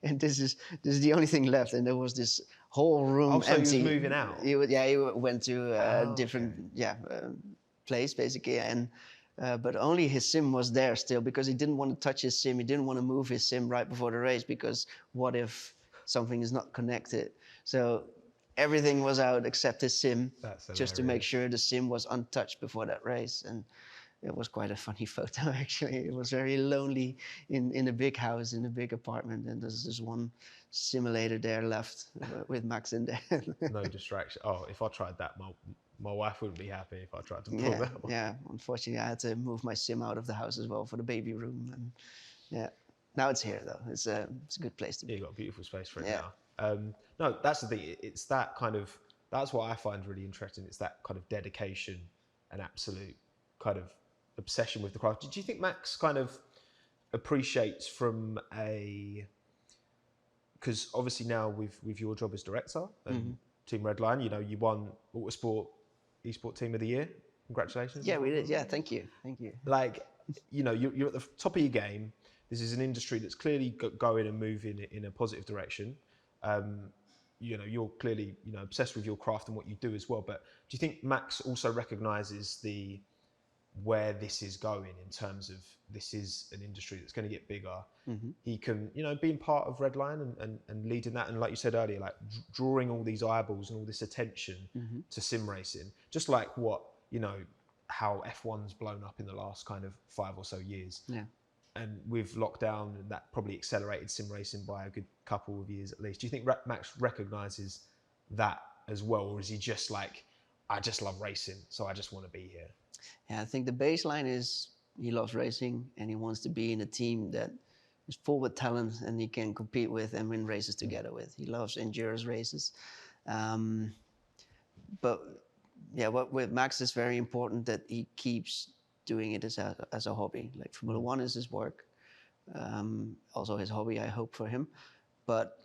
and this is the only thing left. And there was this whole room so empty. He was moving out. He went to a different place basically, and but only his sim was there still, because he didn't want to touch his sim. He didn't want to move his sim right before the race, because what if something is not connected? So everything was out except his sim, just to make sure the sim was untouched before that race. And it was quite a funny photo, actually. It was very lonely in a big house, in a big apartment, and there's just one simulator there left with Max in there. No distraction. Oh, if I tried that, my wife wouldn't be happy if I tried to pull that one. Yeah, unfortunately, I had to move my sim out of the house as well for the baby room. And yeah, now it's here, though. It's a good place to be. Yeah, you've got a beautiful space for it now. No, that's the thing. It's that kind of, that's what I find really interesting. It's that kind of dedication and absolute kind of obsession with the craft. Did you think Max kind of appreciates from because obviously now with your job as director and Team Redline, you won Esports Team of the Year. Congratulations. Yeah, we did. Yeah, thank you. Like, you're at the top of your game. This is an industry that's clearly going and moving in a positive direction. You're clearly, obsessed with your craft and what you do as well. But do you think Max also recognizes where this is going, in terms of, this is an industry that's going to get bigger? He can, being part of Redline and leading that, and like you said earlier, like drawing all these eyeballs and all this attention to sim racing, just like how F1's blown up in the last kind of 5 or so years. Yeah. And with lockdown, and that probably accelerated sim racing by a good couple of years at least. Do you think Max recognizes that as well, or is he just like, I just love racing, so I just want to be here? Yeah, I think the baseline is he loves racing, and he wants to be in a team that is full with talent and he can compete with and win races together with. He loves endurance races. But yeah, with Max, it's very important that he keeps doing it as a hobby. Like Formula One is his work, also his hobby, I hope for him. But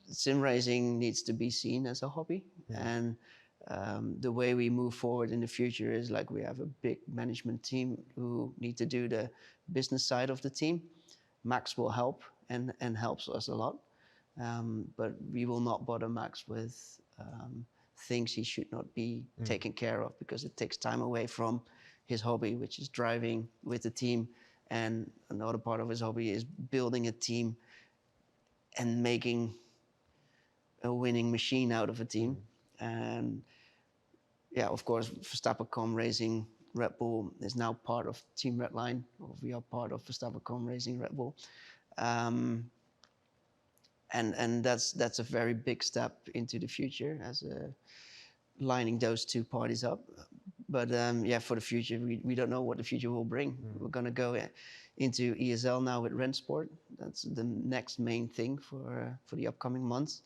sim racing needs to be seen as a hobby. And the way we move forward in the future is, like, we have a big management team who need to do the business side of the team. Max will help and helps us a lot. But we will not bother Max with things he should not be taken care of, because it takes time away from his hobby, which is driving with the team. And another part of his hobby is building a team and making a winning machine out of a team. And yeah, of course, Verstappen Racing Red Bull is now part of Team Redline, or we are part of Verstappen Racing Red Bull. And that's a very big step into the future, as lining those two parties up. But yeah, for the future, we don't know what the future will bring. We're going to go into ESL now with Rennsport. That's the next main thing for the upcoming months.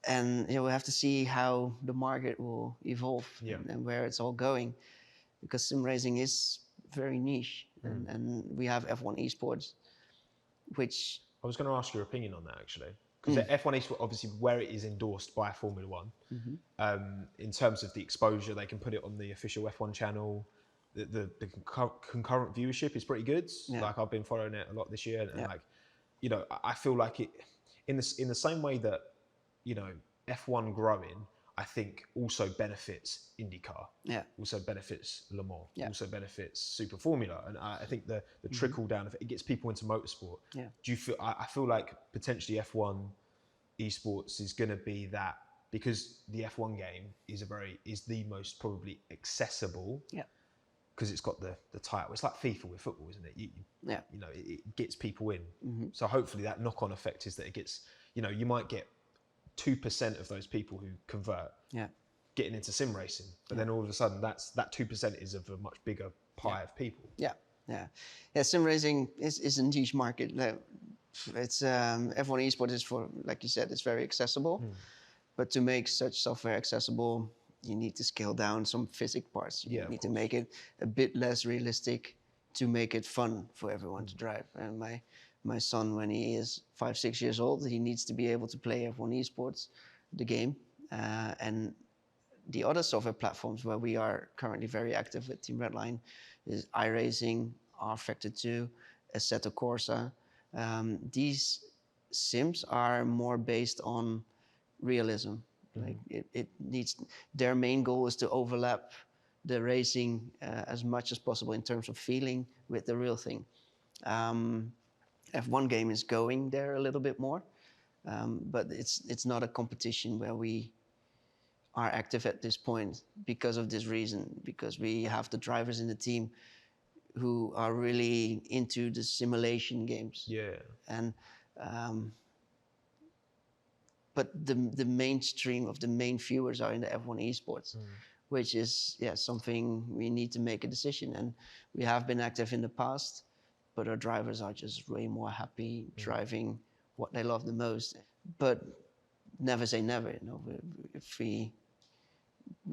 And we have to see how the market will evolve and where it's all going, because sim racing is very niche. And we have F1 Esports, which... I was going to ask your opinion on that, actually. Because F1 Esports, obviously, where it is endorsed by Formula One, in terms of the exposure, they can put it on the official F1 channel. The concurrent viewership is pretty good. Like, I've been following it a lot this year, and like, I feel like it, in the same way that, F1 growing, I think also benefits IndyCar. Also benefits Le Mans. Also benefits Super Formula. And I think the trickle down, it gets people into motorsport. Do you feel? I feel like potentially F1 Esports is going to be that because the F1 game is the most probably accessible. Yeah. Because it's got the title. It's like FIFA with football, isn't it? Yeah. You know, it gets people in. So hopefully that knock-on effect is that it gets, you know, you might get 2% of those people who convert getting into sim racing, but then all of a sudden that 2% is of a much bigger pie of people. Yeah. Sim racing is a niche market. It's F1 Esports is, for, like you said, it's very accessible. But to make such software accessible, you need to scale down some physics parts. You need to make it a bit less realistic to make it fun for everyone to drive. And my son, when he is 5-6 years old, he needs to be able to play F1 Esports, the game. And the other software platforms where we are currently very active with Team Redline is iRacing, rFactor 2, Assetto Corsa. These sims are more based on realism. Like it needs, their main goal is to overlap the racing as much as possible in terms of feeling with the real thing. F1 game is going there a little bit more, but it's not a competition where we are active at this point because of this reason, because we have the drivers in the team who are really into the simulation games. And but the mainstream of the main viewers are in the F1 Esports, which is something we need to make a decision. And we have been active in the past, but our drivers are just way more happy driving what they love the most. But never say never. You know, if we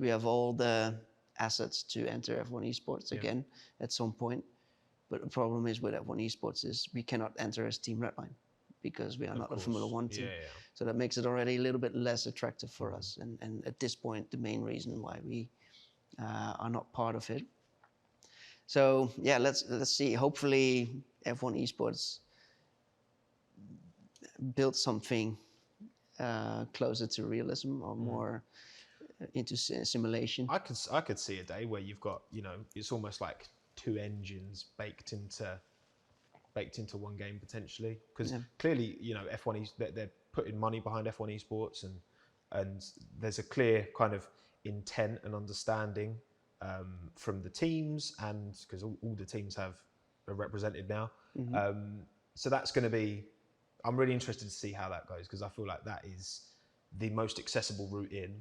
have all the assets to enter F1 Esports again at some point, but the problem is with F1 Esports is we cannot enter as Team Redline, because we are not a Formula One team. So that makes it already a little bit less attractive for us. And at this point, the main reason why we are not part of it. So yeah, let's see. Hopefully F1 Esports build something closer to realism or more into simulation. I could see a day where you've got, you know, it's almost like two engines baked into one game potentially, because clearly, you know, F1 they're putting money behind F1 Esports, and there's a clear kind of intent and understanding from the teams, and because all the teams are represented now. So that's going to be, I'm really interested to see how that goes, because I feel like that is the most accessible route in,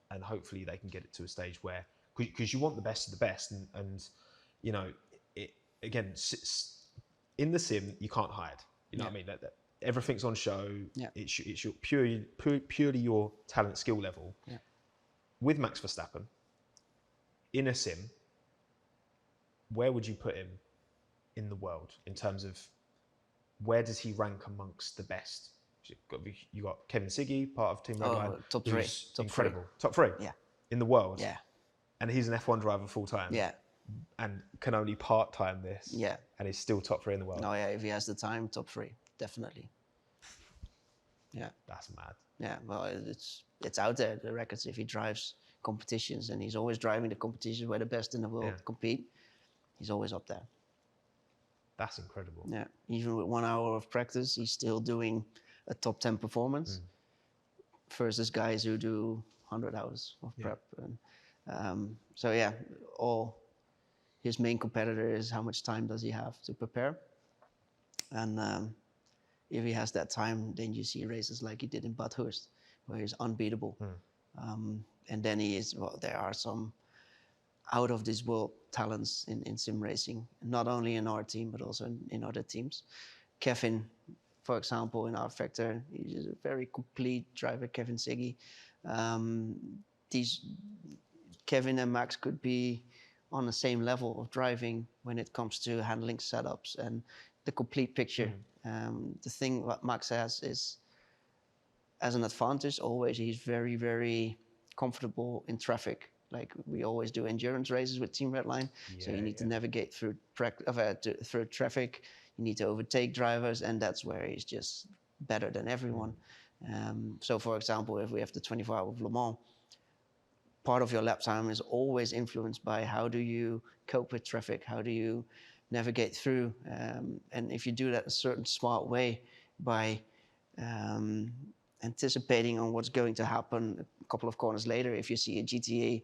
and hopefully they can get it to a stage where, because you want the best of the best, and you know, it again, in the sim you can't hide. You know what I mean? That everything's on show. It's your purely your talent skill level. With Max Verstappen in a sim, where would you put him in the world in terms of where does he rank amongst the best? You got Kevin Siggy, part of Team Redline, top three, incredible, top three, in the world, and he's an F1 driver full time, and can only part time this, and he's still top three in the world. No, if he has the time, top three, definitely. That's mad. Well, it's out there, the records. If he drives competitions, and he's always driving the competitions where the best in the world compete, he's always up there. That's incredible. Even with 1 hour of practice, he's still doing a top 10 performance versus guys who do 100 hours of prep. And so all his main competitor is how much time does he have to prepare. And if he has that time, then you see races like he did in Bathurst, where he's unbeatable. And then there are some out of this world talents in sim racing, not only in our team, but also in other teams. Kevin, for example, in rFactor, he's a very complete driver, Kevin Siggy. Kevin and Max could be on the same level of driving when it comes to handling setups and the complete picture. The thing what Max has is, as an advantage, always he's very, very comfortable in traffic. Like we always do endurance races with Team Redline, so you need to navigate through traffic. You need to overtake drivers, and that's where he's just better than everyone. So, for example, if we have the 24 Hour of Le Mans, part of your lap time is always influenced by how do you cope with traffic, how do you navigate through, and if you do that a certain smart way by anticipating on what's going to happen a couple of corners later. If you see a GTA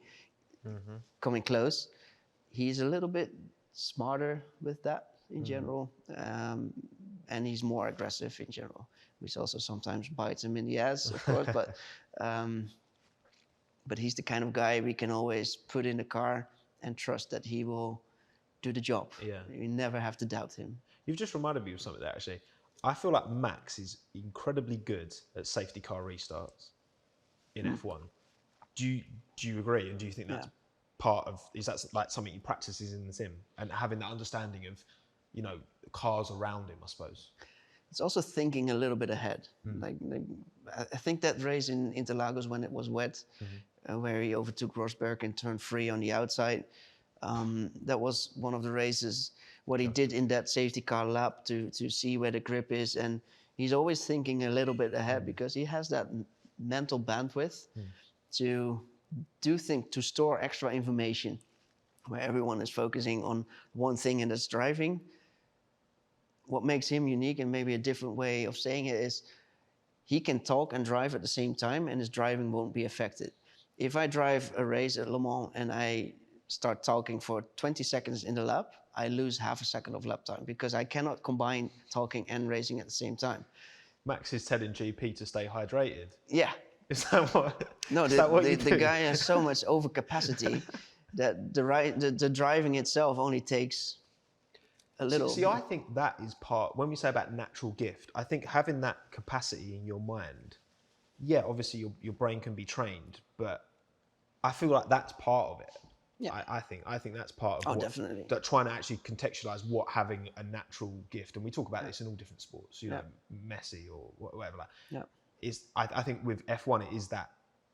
coming close, he's a little bit smarter with that in general, and he's more aggressive in general, which also sometimes bites him in the ass, of course. But he's the kind of guy we can always put in the car and trust that he will do the job. Yeah. You never have to doubt him. You've just reminded me of something there, actually. I feel like Max is incredibly good at safety car restarts in F1. Do you agree? And do you think that's is that like something he practices in the sim and having that understanding of, cars around him, I suppose? It's also thinking a little bit ahead. Like I think that race in Interlagos when it was wet, where he overtook Rosberg and turned free on the outside, that was one of the races. What he did in that safety car lap to see where the grip is, and he's always thinking a little bit ahead because he has that mental bandwidth to do things, to store extra information, where everyone is focusing on one thing and that's driving. What makes him unique, and maybe a different way of saying it, is he can talk and drive at the same time, and his driving won't be affected. If I drive a race at Le Mans and I start talking for 20 seconds in the lap, I lose half a second of lap time because I cannot combine talking and racing at the same time. Max is telling GP to stay hydrated. Yeah. Is that what? No, is that what you do? The guy has so much overcapacity that the driving itself only takes a little. See, I think that is part, when we say about natural gift, I think having that capacity in your mind, yeah, obviously your brain can be trained, but I feel like that's part of it. Yeah. I think that's part of definitely. That trying to actually contextualize what having a natural gift, and we talk about this in all different sports, Messi or whatever. I think with F1 it is that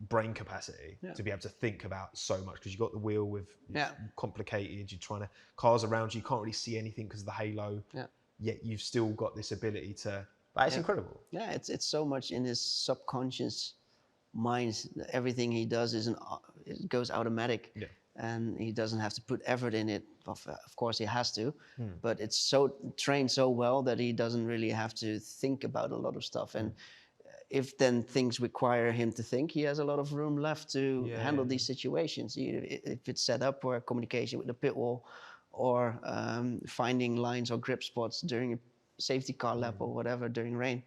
brain capacity to be able to think about so much, because you've got the wheel with complicated, you're trying to, cars around you can't really see anything because of the halo, yet you've still got this ability to, it's incredible. Yeah, it's so much in his subconscious mind. Everything he does it goes automatic, and he doesn't have to put effort in it. Of course he has to, but it's so trained so well that he doesn't really have to think about a lot of stuff. And if then things require him to think, he has a lot of room left to handle these situations. If it's set up for communication with the pit wall, or finding lines or grip spots during a safety car lap or whatever during rain,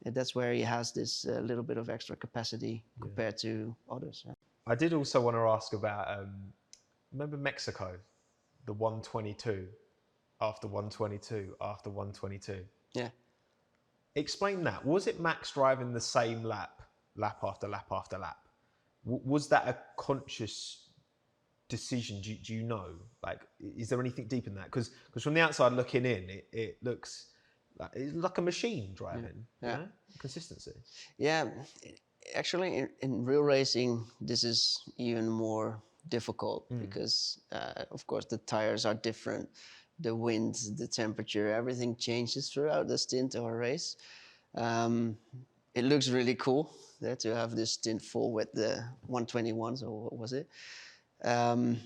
that's where he has this little bit of extra capacity compared to others. I did also want to ask about, remember Mexico, the 122, after 122, after 122? Yeah. Explain that. Was it Max driving the same lap after lap after lap? Was that a conscious decision? Do you know? Like, is there anything deep in that? Because from the outside looking in, it looks like a machine driving. Yeah. Consistency. Yeah. Actually, in real racing, this is even more difficult because, of course, the tires are different. The wind, the temperature, everything changes throughout the stint or a race. It looks really cool to have this stint full with the 121s, or what was it? Of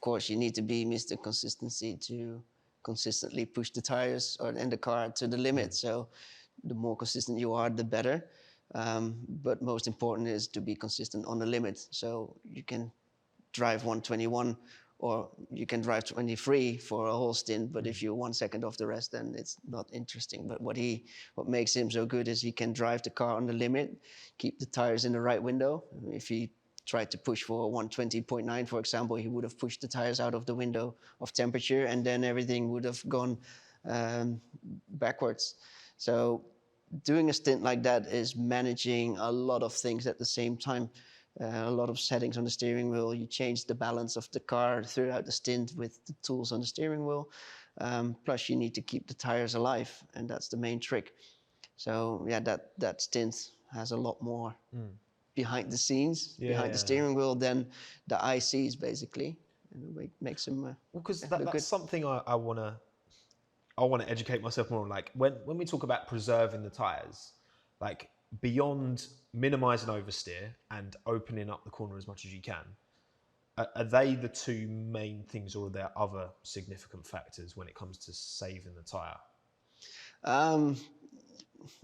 course, you need to be Mr. Consistency to consistently push the tires and the car to the limit. So the more consistent you are, the better. But most important is to be consistent on the limit. So you can drive 121 or you can drive 23 for a whole stint, but if you're 1 second off the rest, then it's not interesting. But what makes him so good is he can drive the car on the limit, keep the tires in the right window. If he tried to push for 120.9, for example, he would have pushed the tires out of the window of temperature, and then everything would have gone backwards. So doing a stint like that is managing a lot of things at the same time. A lot of settings on the steering wheel. You change the balance of the car throughout the stint with the tools on the steering wheel. Plus, you need to keep the tires alive, and that's the main trick. So, that stint has a lot more behind the scenes, behind the steering wheel than the ICs, basically. And it makes them well, because that's something I want to educate myself more on. Like when we talk about preserving the tires, like beyond minimizing oversteer and opening up the corner as much as you can, are they the two main things, or are there other significant factors when it comes to saving the tire?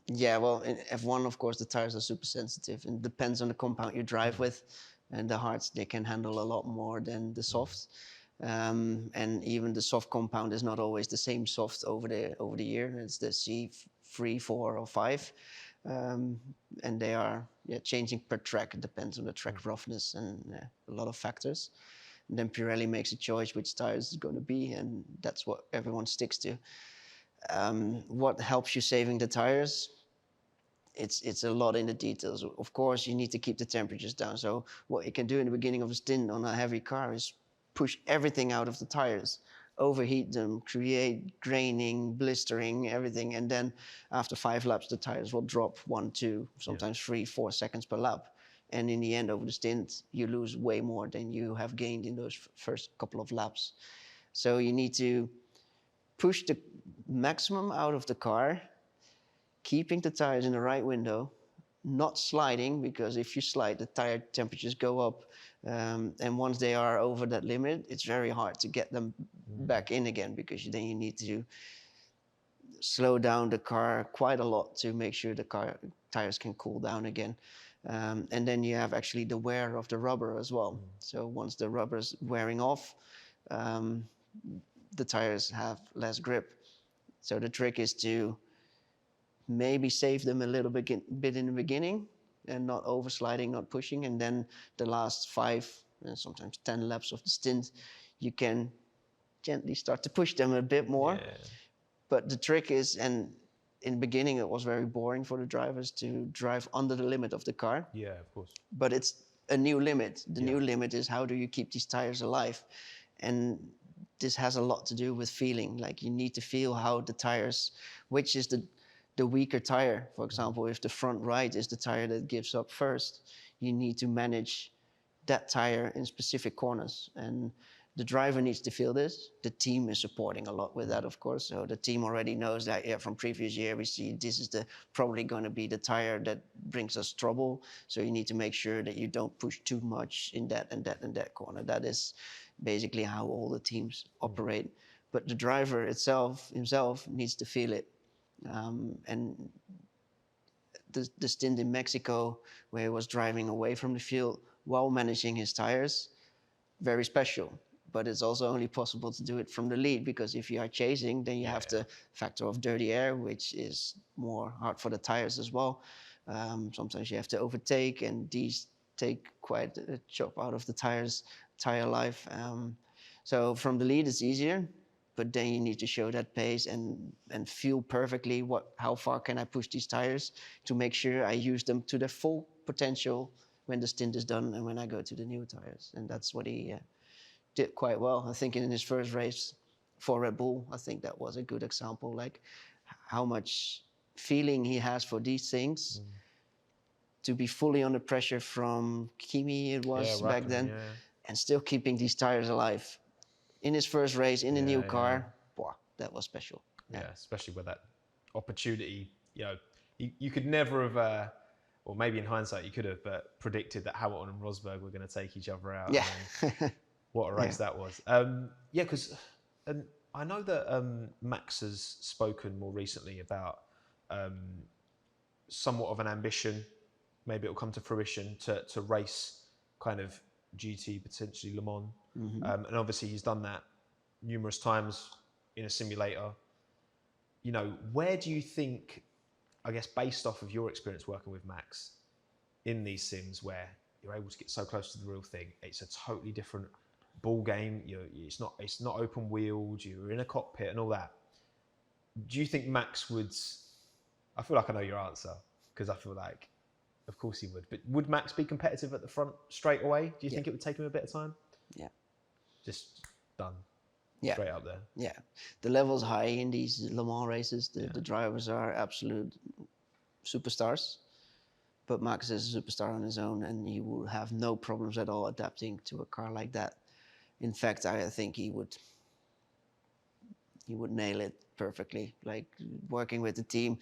Yeah, well, in F1, of course, the tires are super sensitive, and depends on the compound you drive with, and the hards they can handle a lot more than the softs. And even the soft compound is not always the same soft over the year. It's the C3, 4, or 5, and they are changing per track. It depends on the track roughness and a lot of factors. And then Pirelli makes a choice which tires is going to be, and that's what everyone sticks to. What helps you saving the tires? It's a lot in the details. Of course, you need to keep the temperatures down. So what you can do in the beginning of a stint on a heavy car is push everything out of the tires, overheat them, create graining, blistering, everything, and then after 5 laps, the tires will drop 1, 2, sometimes 3, 4 seconds per lap. And in the end, over the stint, you lose way more than you have gained in those first couple of laps. So you need to push the maximum out of the car, keeping the tires in the right window, not sliding, because if you slide, the tire temperatures go up. And once they are over that limit, it's very hard to get them back in again, because then you need to slow down the car quite a lot to make sure the tires can cool down again. And then you have actually the wear of the rubber as well. So once the rubber's wearing off, the tires have less grip. So the trick is to maybe save them a little bit in the beginning and not oversliding, not pushing. And then the last 5 and sometimes 10 laps of the stint, you can gently start to push them a bit more. Yeah. But the trick is, and in the beginning it was very boring for the drivers to drive under the limit of the car. Yeah, of course. But it's a new limit. The new limit is, how do you keep these tires alive? And this has a lot to do with feeling. Like, you need to feel how the tires, which is the weaker tire. For example, if the front right is the tire that gives up first, you need to manage that tire in specific corners. And the driver needs to feel this. The team is supporting a lot with that, of course. So the team already knows that, yeah, from previous year, we see this is probably going to be the tire that brings us trouble. So you need to make sure that you don't push too much in that and that and that corner. That is basically how all the teams operate. But the driver himself needs to feel it. And the stint in Mexico, where he was driving away from the field while managing his tires, very special. But it's also only possible to do it from the lead, because if you are chasing, then you have the factor of dirty air, which is more hard for the tires as well. Sometimes you have to overtake, and these take quite a chop out of the tire life. So from the lead, it's easier, but then you need to show that pace and feel perfectly how far can I push these tires to make sure I use them to their full potential when the stint is done and when I go to the new tires. And that's what he did quite well. I think in his first race for Red Bull, I think that was a good example, like how much feeling he has for these things, to be fully under pressure from Kimi, it was back then, and still keeping these tires alive. In his first race, in a new car, boy, that was special. Yeah, especially with that opportunity. You could never have, or maybe in hindsight you could have, but predicted that Hamilton and Rosberg were going to take each other out. Yeah. What a race that was. Because I know that Max has spoken more recently about somewhat of an ambition, maybe it'll come to fruition, to race kind of GT, potentially Le Mans. And obviously he's done that numerous times in a simulator. Where do you think, I guess based off of your experience working with Max in these sims where you're able to get so close to the real thing, it's a totally different ball game. It's not open wheeled, you're in a cockpit and all that. Do you think Max would, I feel like I know your answer, because I feel like of course he would, but would Max be competitive at the front straight away? Do you think it would take him a bit of time? Yeah. Just done. Yeah. Straight up there. Yeah. The level's high in these Le Mans races. The drivers are absolute superstars. But Max is a superstar on his own, and he will have no problems at all adapting to a car like that. In fact, I think he would nail it perfectly. Like, working with the team,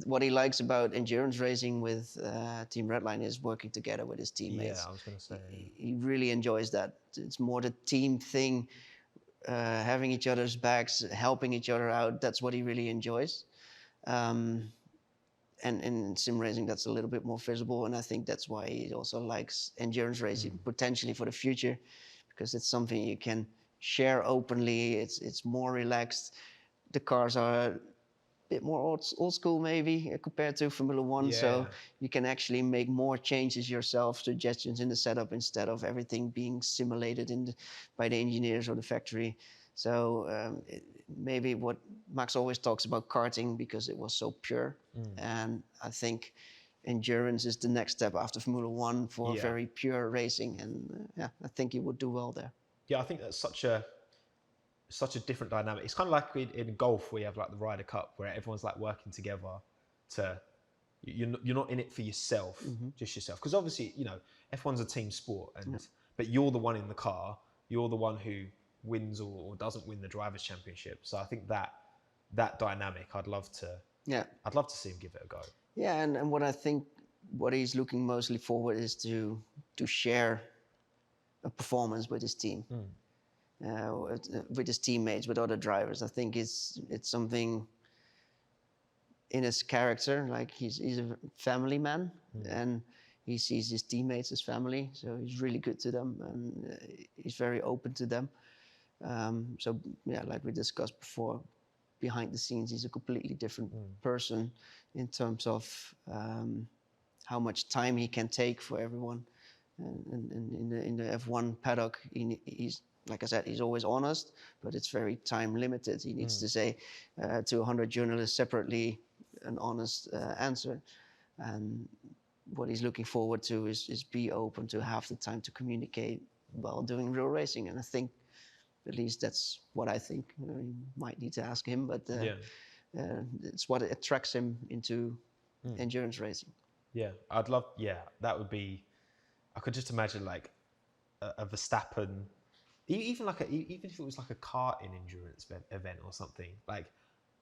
what he likes about endurance racing with Team Redline is working together with his teammates. Yeah, I was going to say. He really enjoys that. It's more the team thing, having each other's backs, helping each other out. That's what he really enjoys. And in sim racing, that's a little bit more visible, and I think that's why he also likes endurance racing potentially for the future, because it's something you can share openly. It's more relaxed. The cars are a bit more old school maybe compared to Formula One, so Yeah. you can actually make more changes yourself, suggestions in the setup instead of everything being simulated by the engineers or the factory. So maybe what Max always talks about karting, because it was so pure, and I think endurance is the next step after Formula One for Yeah. very pure racing, and yeah, I think he would do well there. Yeah, I think that's such a different dynamic. It's kind of like in golf where you have like the Ryder Cup where everyone's like working together to you're not in it for yourself, just yourself. Because obviously, F1's a team sport, but you're the one in the car. You're the one who wins or doesn't win the drivers' championship. So I think that dynamic, Yeah. I'd love to see him give it a go. Yeah, and what I think what he's looking mostly forward is to share a performance with his team, with his teammates, with other drivers. I think it's something in his character, like he's a family man, and he sees his teammates as family, so he's really good to them, and he's very open to them. So yeah, like we discussed before, behind the scenes, he's a completely different person in terms of how much time he can take for everyone. And in the F1 paddock, he's like I said, he's always honest, but it's very time limited. He needs to say to 100 journalists separately an honest answer. And what he's looking forward to is be open to have the time to communicate while doing real racing. And I think, at least that's what I think. You might need to ask him, but it's what attracts him into endurance racing. Yeah, that would be. I could just imagine like a Verstappen, even even if it was like a karting endurance event or something. Like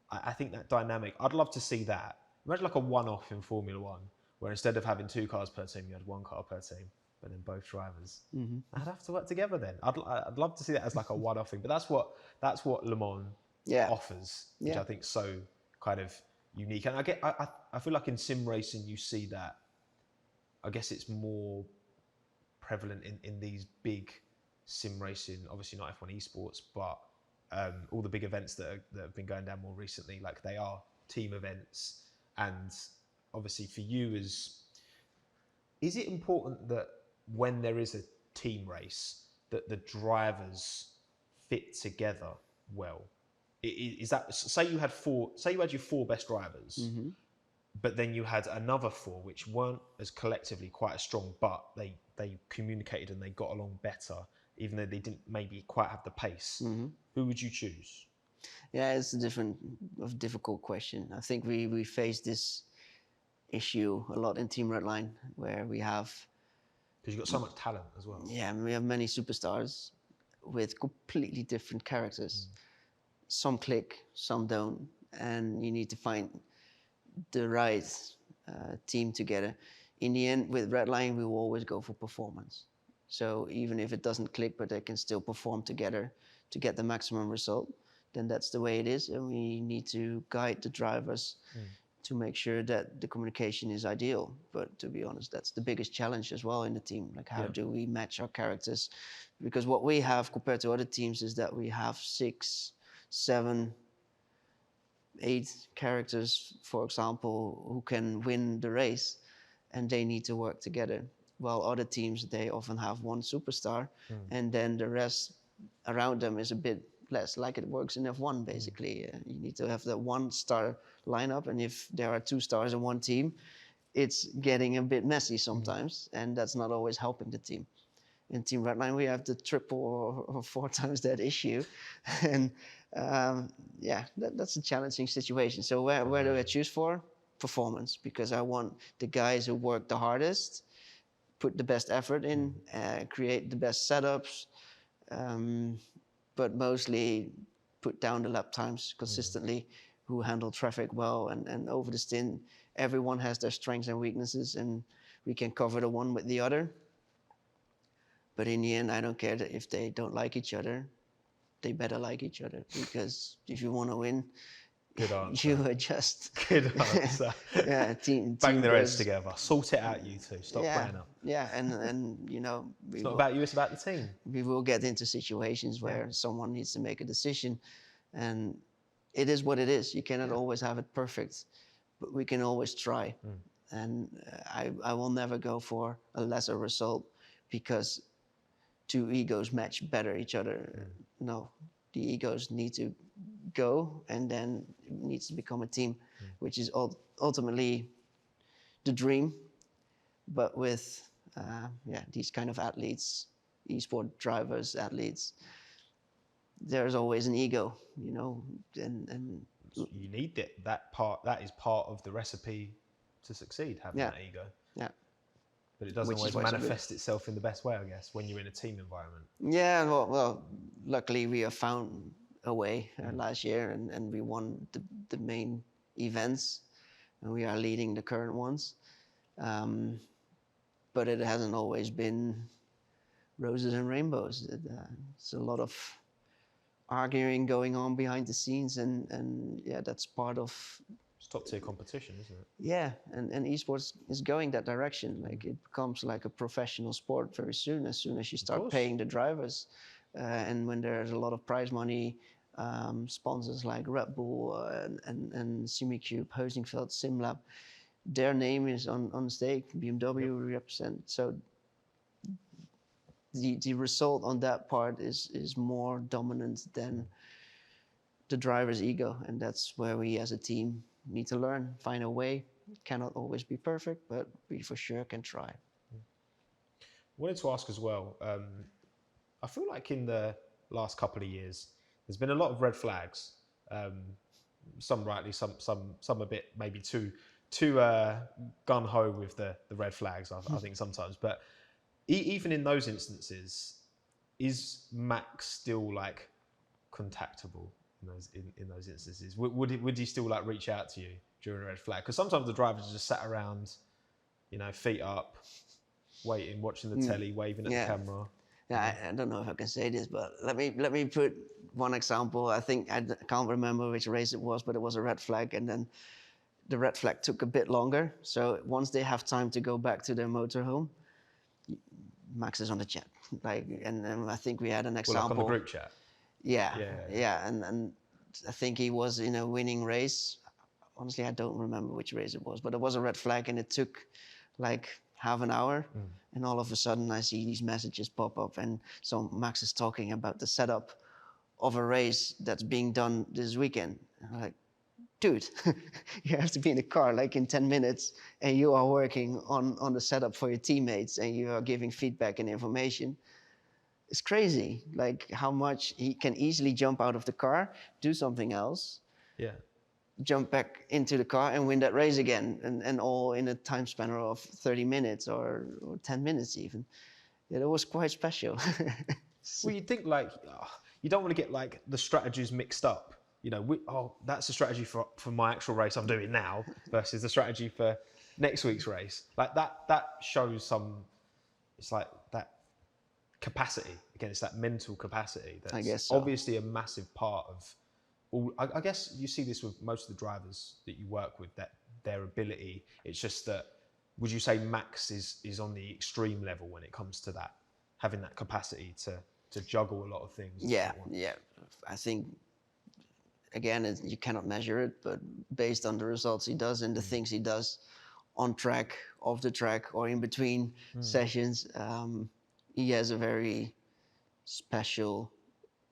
I think that dynamic. I'd love to see that. Imagine like a one-off in Formula One, where instead of having 2 cars per team, you had 1 car per team, but then both drivers. I'd have to work together then. I'd love to see that as like a one-off thing. But that's what Le Mans offers, which I think is so kind of unique. And I feel like in sim racing you see that. I guess it's more prevalent in these big sim racing, obviously not F1 Esports, but all the big events that have been going down more recently, like they are team events. And obviously for you, is it important that when there is a team race that the drivers fit together well? Is that, say you had your 4 best drivers, but then you had another 4 which weren't as collectively quite as strong, but they communicated and they got along better, even though they didn't maybe quite have the pace. Who would you choose? Yeah, it's a difficult question. I think we face this issue a lot in Team Redline, where we have Because you've got so much talent as well. we have many superstars with completely different characters. Some click, some don't, and you need to find the right team together. In the end, with Redline, we will always go for performance. So even if it doesn't click, but they can still perform together to get the maximum result, then that's the way it is. And we need to guide the drivers to make sure that the communication is ideal. But to be honest, that's the biggest challenge as well in the team. Like, how do we match our characters? Because what we have compared to other teams is that we have 6, 7, 8 characters, for example, who can win the race, and they need to work together. While other teams, they often have one superstar, and then the rest around them is a bit less, like it works in F1 basically. You need to have the 1-star lineup, and if there are 2 stars in one team, it's getting a bit messy sometimes, and that's not always helping the team. In Team Redline, we have the triple or 4 times that issue, and that's a challenging situation. So where do I choose for? Performance, because I want the guys who work the hardest, put the best effort in, create the best setups, but mostly put down the lap times consistently, who handle traffic well, and over the stint, everyone has their strengths and weaknesses, and we can cover the one with the other. But in the end, I don't care if they don't like each other. They better like each other, because if you want to win, Good answer. you adjust. Good answer. Yeah, team Bang their heads goes. together. Sort it out, you two. Stop Yeah, playing up. yeah, and It's not about you, it's about the team. we will get into situations where someone needs to make a decision, and it is what it is. You cannot always have it perfect, but we can always try. And I will never go for a lesser result because two egos match better each other. No, the egos need to go, and then it needs to become a team, which is ultimately the dream. But with these kind of athletes, esport drivers, athletes, there's always an ego, and You need it. That is part of the recipe to succeed, having that ego. Yeah. But it doesn't Which is always why it's so manifest itself in the best way, I guess, when you're in a team environment. Yeah, well, luckily we have found a way last year, and we won the main events, and we are leading the current ones. But it hasn't always been roses and rainbows. It's a lot of arguing going on behind the scenes, and yeah, that's part of. It's top tier competition, isn't it? Yeah, and esports is going that direction. Like it becomes like a professional sport very soon, as soon as you start paying the drivers, and when there's a lot of prize money, sponsors like Red Bull and SimiCube, Hosingfeld, SimLab, their name is on stake. BMW represent. So the result on that part is more dominant than the driver's ego, and that's where we as a team need to learn, find a way. It cannot always be perfect, but we for sure can try. Wanted to ask as well, I feel like in the last couple of years, there's been a lot of red flags. Some rightly, some a bit maybe too gun ho with the red flags. I think sometimes, but even in those instances, is Max still like contactable in those instances? Would he still like reach out to you during a red flag? Because sometimes the drivers just sat around, feet up, waiting, watching the telly, waving at the camera. Yeah, I don't know if I can say this, but let me put one example. I think I can't remember which race it was, but it was a red flag, and then the red flag took a bit longer. So once they have time to go back to their motorhome, Max is on the chat. And I think we had an example. Well, like on the group chat. Yeah, and I think he was in a winning race. Honestly, I don't remember which race it was, but it was a red flag, and it took like half an hour, and all of a sudden I see these messages pop up, and so Max is talking about the setup of a race that's being done this weekend. And I'm like, dude, you have to be in the car like in 10 minutes, and you are working on the setup for your teammates, and you are giving feedback and information. It's crazy, like how much he can easily jump out of the car, do something else, jump back into the car and win that race again, and all in a time span of 30 minutes or 10 minutes even. Yeah, that was quite special. Well, you think like, you don't want to get like the strategies mixed up. That's the strategy for my actual race I'm doing now versus the strategy for next week's race. Like that shows it's like that capacity. Again, it's that mental capacity that's I guess so. Obviously a massive part of all. I guess you see this with most of the drivers that you work with, that their ability. It's just that, would you say Max is on the extreme level when it comes to that, having that capacity to juggle a lot of things? Yeah. I think, again, you cannot measure it, but based on the results he does and the things he does on track, off the track, or in between sessions, he has a very special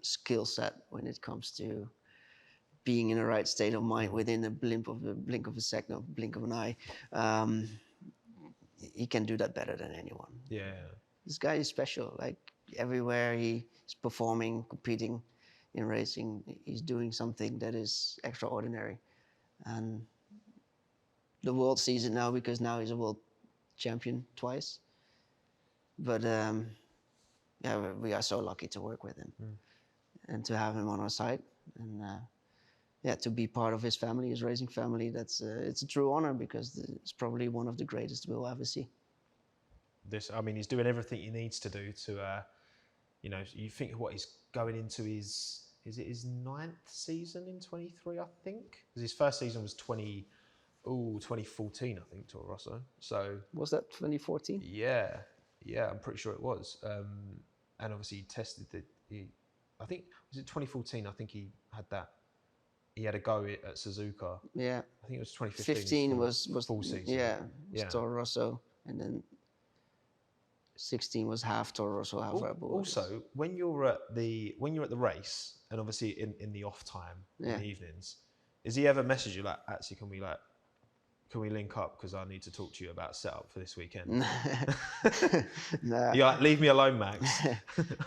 skill set when it comes to being in the right state of mind within a blink of a second, a blink of an eye. He can do that better than anyone. Yeah. This guy is special. Like everywhere he's performing, competing in racing, he's doing something that is extraordinary. And the world sees it now because now he's a world champion twice. But we are so lucky to work with him and to have him on our side. And to be part of his family, his racing family, it's a true honor, because it's probably one of the greatest we'll ever see. He's doing everything he needs to do to, you think what he's going into his is it his 9th season in 23? I think because his first season was 2014, I think, Toro Rosso. So Was that 2014? yeah, I'm pretty sure it was. And obviously he tested it. I think was it 2014. I think he had that. He had a go at Suzuka. Yeah. I think it was 2015. 15 was full season. yeah, was Toro Rosso, and then 16 was half Toro Rosso, half Red Bull. Also, when you're at the race, and obviously in the off time in the evenings, does he ever message you like, actually, can we link up because I need to talk to you about setup for this weekend? Nah. You're like, leave me alone, Max.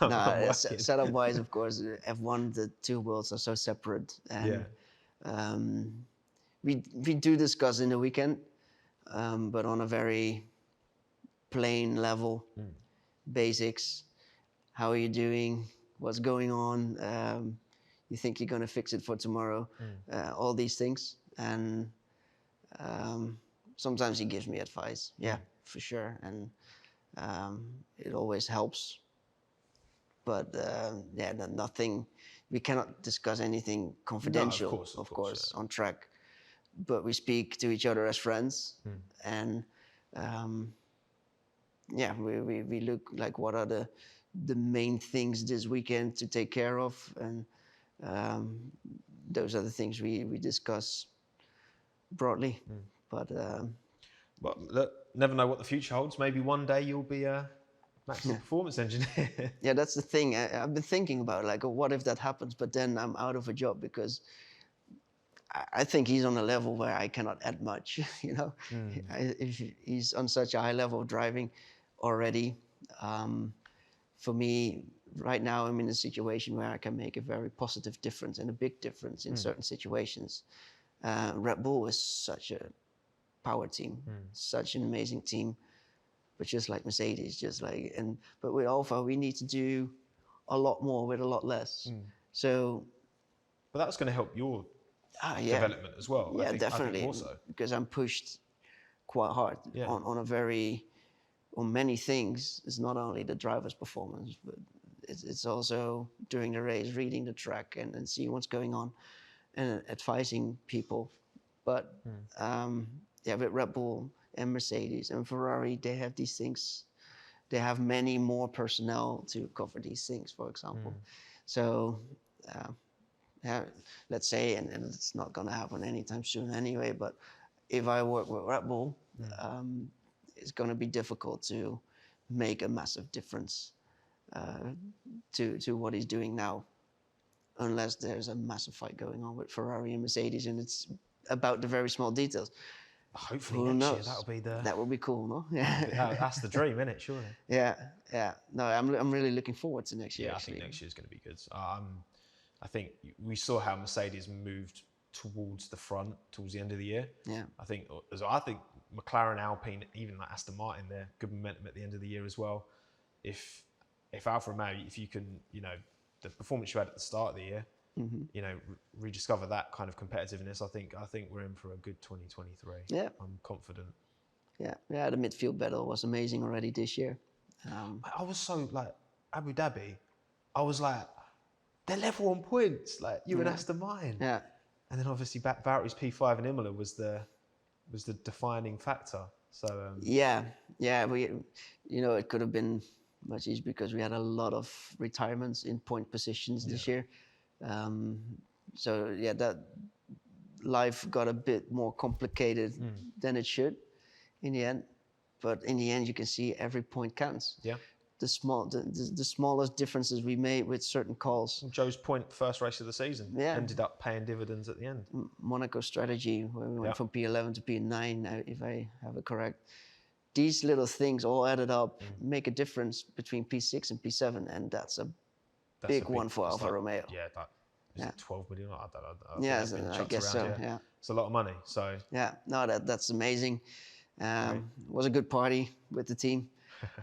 Nah, setup wise, of course, F1, the two worlds are so separate, and we do discuss in the weekend, but on a very plain level, basics. How are you doing? What's going on? You think you're gonna fix it for tomorrow? All these things, and sometimes he gives me advice. Yeah, for sure, and it always helps. But nothing. We cannot discuss anything confidential, No, of course, on track. But we speak to each other as friends, and we look like what are the main things this weekend to take care of, and those are the things we discuss broadly. But look, never know what the future holds. Maybe one day you'll be a maximum performance engineer. Yeah, that's the thing. I've been thinking about like, what if that happens? But then I'm out of a job because I think he's on a level where I cannot add much. You know, if he's on such a high level of driving already. For me, right now, I'm in a situation where I can make a very positive difference and a big difference in certain situations. Red Bull is such a power team, such an amazing team, but just like Mercedes, but with Alfa, we need to do a lot more with a lot less. So, but that's going to help your development as well. Yeah, I think definitely. more so. Because I'm pushed quite hard on many things. It's not only the driver's performance, but it's also during the race, reading the track and seeing what's going on and advising people. But with Red Bull and Mercedes and Ferrari, they have these things. They have many more personnel to cover these things, for example. So, let's say, and it's not going to happen anytime soon anyway, but if I work with Red Bull, it's going to be difficult to make a massive difference to what he's doing now, unless there's a massive fight going on with Ferrari and Mercedes, and it's about the very small details. Hopefully next year that'll be that would be cool, no? That's the dream, isn't it? Surely. Yeah. No, I'm really looking forward to next year. Yeah, actually. I think next year's going to be good. I think we saw how Mercedes moved towards the front towards the end of the year. Yeah. I think McLaren, Alpine, even like Aston Martin, they're good momentum at the end of the year as well. If Alfa Romeo, if you can, the performance you had at the start of the year, rediscover that kind of competitiveness, I think we're in for a good 2023. Yeah. I'm confident. Yeah. The midfield battle was amazing already this year. I was so like Abu Dhabi, I was like, they're level on points, like you and Aston Martin. Yeah. And then obviously Valtteri's P5 in Imola was the defining factor. So we, it could have been much easier because we had a lot of retirements in point positions this year. That life got a bit more complicated than it should in the end. But in the end, you can see every point counts. Yeah. The smallest differences we made with certain calls. Joe's point first race of the season ended up paying dividends at the end. Monaco strategy, where we went from P11 to P9, if I have it correct. These little things all added up make a difference between P6 and P7, and that's a big one for Alfa Romeo. Yeah, is it 12 million? I don't know. I guess so. Yeah, it's a lot of money. So that's amazing. It was a good party with the team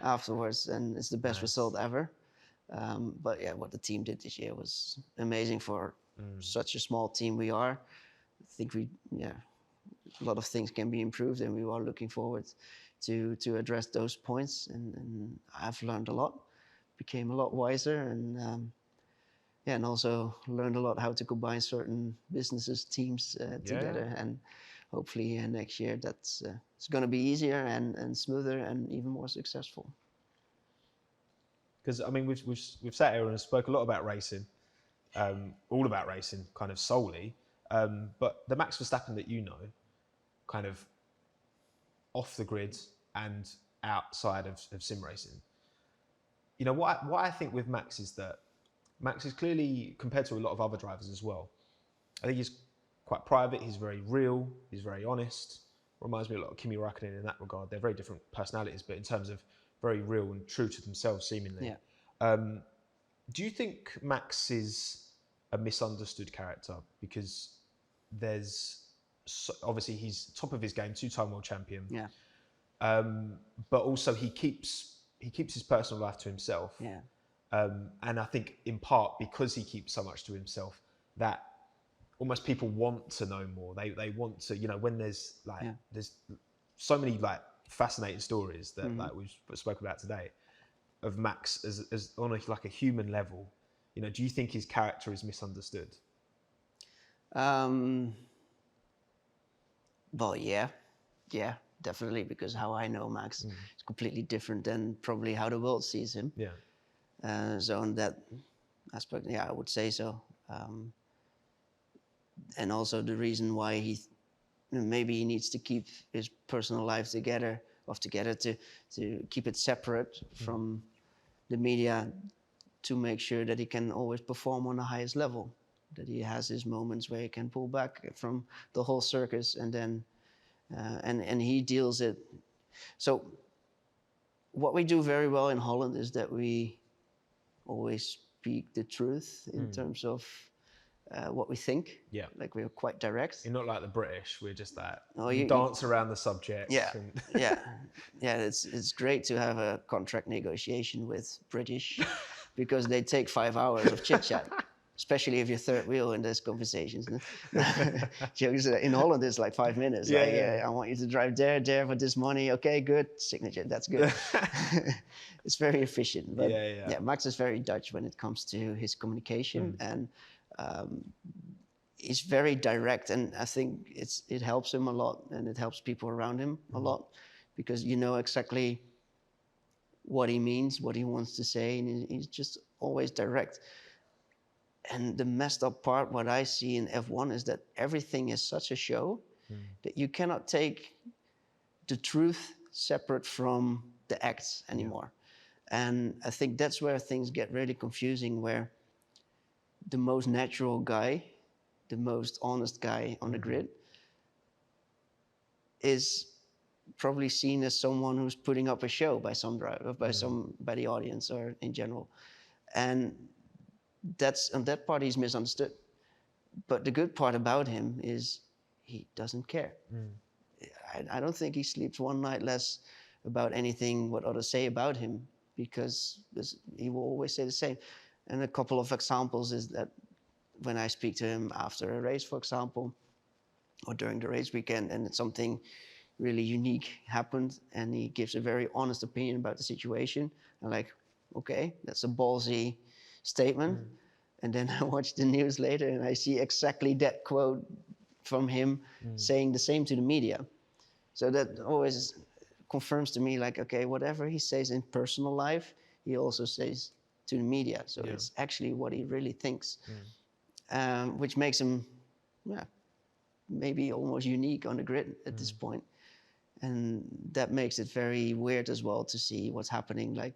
afterwards, and it's the best result ever. But what the team did this year was amazing for such a small team we are. I think a lot of things can be improved, and we are looking forward to address those points. And I've learned a lot, became a lot wiser, and yeah, and also learned a lot how to combine certain businesses, teams together, and hopefully next year that's it's going to be easier and smoother and even more successful. Because I mean, we've sat here and spoke a lot about racing, all about racing, kind of solely. But the Max Verstappen that you know, kind of off the grid and outside of sim racing, you know what I think with Max is that Max is clearly, compared to a lot of other drivers as well, I think he's quite private. He's very real. He's very honest. Reminds me a lot of Kimi Räikkönen in that regard. They're very different personalities, but in terms of very real and true to themselves, seemingly. Yeah. Do you think Max is a misunderstood character? Because obviously he's top of his game, 2-time world champion. Yeah. But also he keeps his personal life to himself. Yeah. And I think in part because he keeps so much to himself, that almost people want to know more. They want to, you know, when there's like there's so many like fascinating stories that like we spoke about today of Max as on like a human level. You know, do you think his character is misunderstood? Well, yeah, definitely, because how I know Max is completely different than probably how the world sees him. Yeah. So on that aspect, yeah, I would say so. And also the reason why maybe he needs to keep his personal life together to keep it separate from the media, to make sure that he can always perform on the highest level, that he has his moments where he can pull back from the whole circus, and then and he deals it. So what we do very well in Holland is that we always speak the truth in terms of what we think. Yeah. Like, we're quite direct. You're not like the British. We're just that you dance around the subject. Yeah, and yeah. It's great to have a contract negotiation with British, because they take 5 hours of chit chat, especially if you're third wheel in those conversations. Jokes in Holland it's like 5 minutes. I want you to drive there for this money. Okay, good, signature. That's good. It's very efficient. But yeah, Max is very Dutch when it comes to his communication, and he's very direct, and I think it helps him a lot, and it helps people around him a lot, because you know exactly what he means, what he wants to say, and he's just always direct. And the messed up part, what I see in F1, is that everything is such a show that you cannot take the truth separate from the acts anymore. And I think that's where things get really confusing, where the most natural guy, the most honest guy on the grid, is probably seen as someone who's putting up a show by some driver, by the audience, or in general. And that part he's misunderstood. But the good part about him is he doesn't care. I don't think he sleeps one night less about anything what others say about him, because he will always say the same. And a couple of examples is that when I speak to him after a race, for example, or during the race weekend, and something really unique happened, and he gives a very honest opinion about the situation, I'm like, okay, that's a ballsy statement. And then I watch the news later and I see exactly that quote from him saying the same to the media. So that always confirms to me, like, okay, whatever he says in personal life, he also says to the media. So it's actually what he really thinks, which makes him, maybe almost unique on the grid at this point. And that makes it very weird as well to see what's happening, like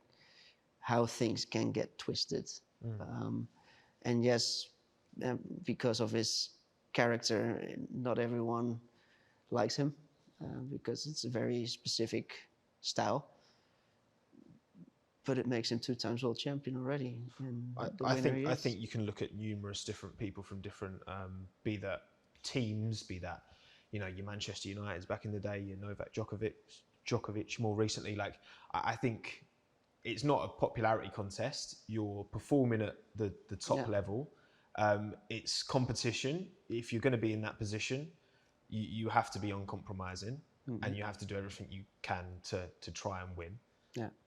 how things can get twisted. And yes, because of his character, not everyone likes him, because it's a very specific style. But it makes him 2 times world champion already. And I think you can look at numerous different people from different, be that teams, be that, you know, your Manchester Uniteds back in the day, your Novak Djokovic more recently. Like, I think it's not a popularity contest. You're performing at the top level. It's competition. If you're going to be in that position, you have to be uncompromising, and you have to do everything you can to try and win.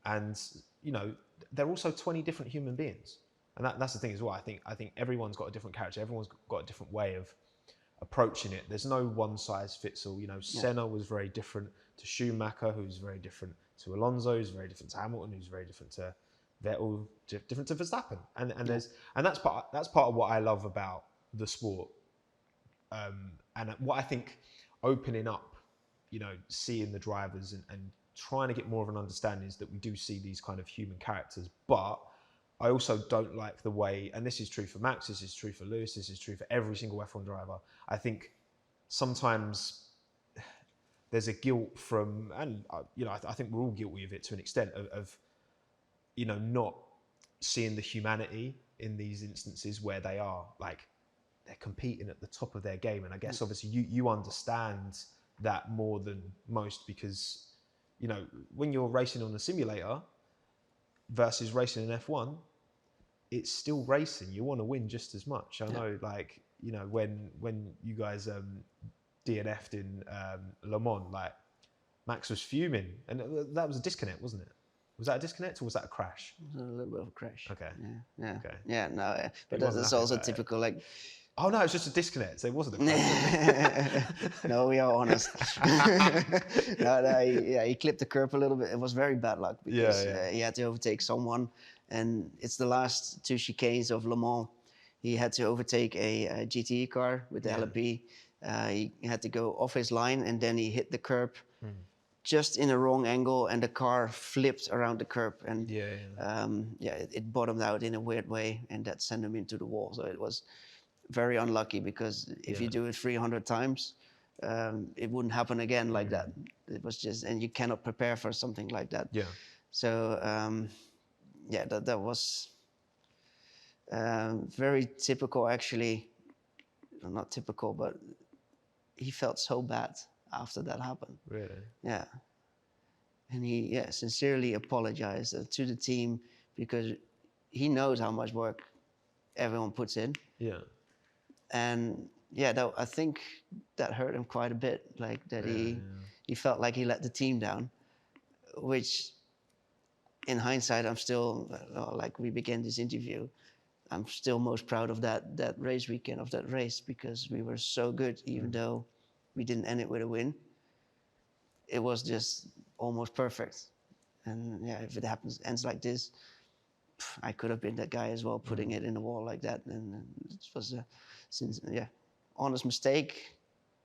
And, you know, they're also 20 different human beings. And that's the thing as well. I think everyone's got a different character. Everyone's got a different way of approaching it. There's no one size fits all. You know, Senna was very different to Schumacher, who's very different to Alonso, who's very different to Hamilton, who's very different to Vettel, different to Verstappen. And that's part of what I love about the sport. And what I think opening up, you know, seeing the drivers and trying to get more of an understanding is that we do see these kind of human characters. But I also don't like the way, and this is true for Max, this is true for Lewis, this is true for every single F1 driver. I think sometimes there's a guilt from, and you know, I think we're all guilty of it to an extent of you know, not seeing the humanity in these instances where they are like, they're competing at the top of their game. And I guess obviously you understand that more than most, because, you know, when you're racing on a simulator versus racing in F1, it's still racing. You want to win just as much. I know, like, you know, when you guys DNF'd in Le Mans, like, Max was fuming, and that was a disconnect, wasn't it? Was that a disconnect or was that a crash? It was a little bit of a crash. Okay. Yeah. Okay. Yeah. No, but that's also typical. Like, oh no, it's just a disconnect. So it wasn't a crash. no, we are honest. He clipped the curb a little bit. It was very bad luck because he had to overtake someone, and it's the last two chicanes of Le Mans. He had to overtake a GTE car with the LMP. He had to go off his line, and then he hit the curb just in a wrong angle, and the car flipped around the curb, and it bottomed out in a weird way, and that sent him into the wall. So it was very unlucky, because if you do it 300 times, it wouldn't happen again like that. It was just, and you cannot prepare for something like that. Yeah. So that was very typical, actually. Not typical, but he felt so bad after that happened. Really? Yeah. And he sincerely apologized to the team, because he knows how much work everyone puts in. Yeah. And I think that hurt him quite a bit. Like that he felt like he let the team down, which in hindsight, I'm still, like we began this interview, I'm still most proud of that race weekend, of that race, because we were so good, even though we didn't end it with a win. It was just almost perfect. And if it ends like this, I could have been that guy as well, putting it in the wall like that. And it was a honest mistake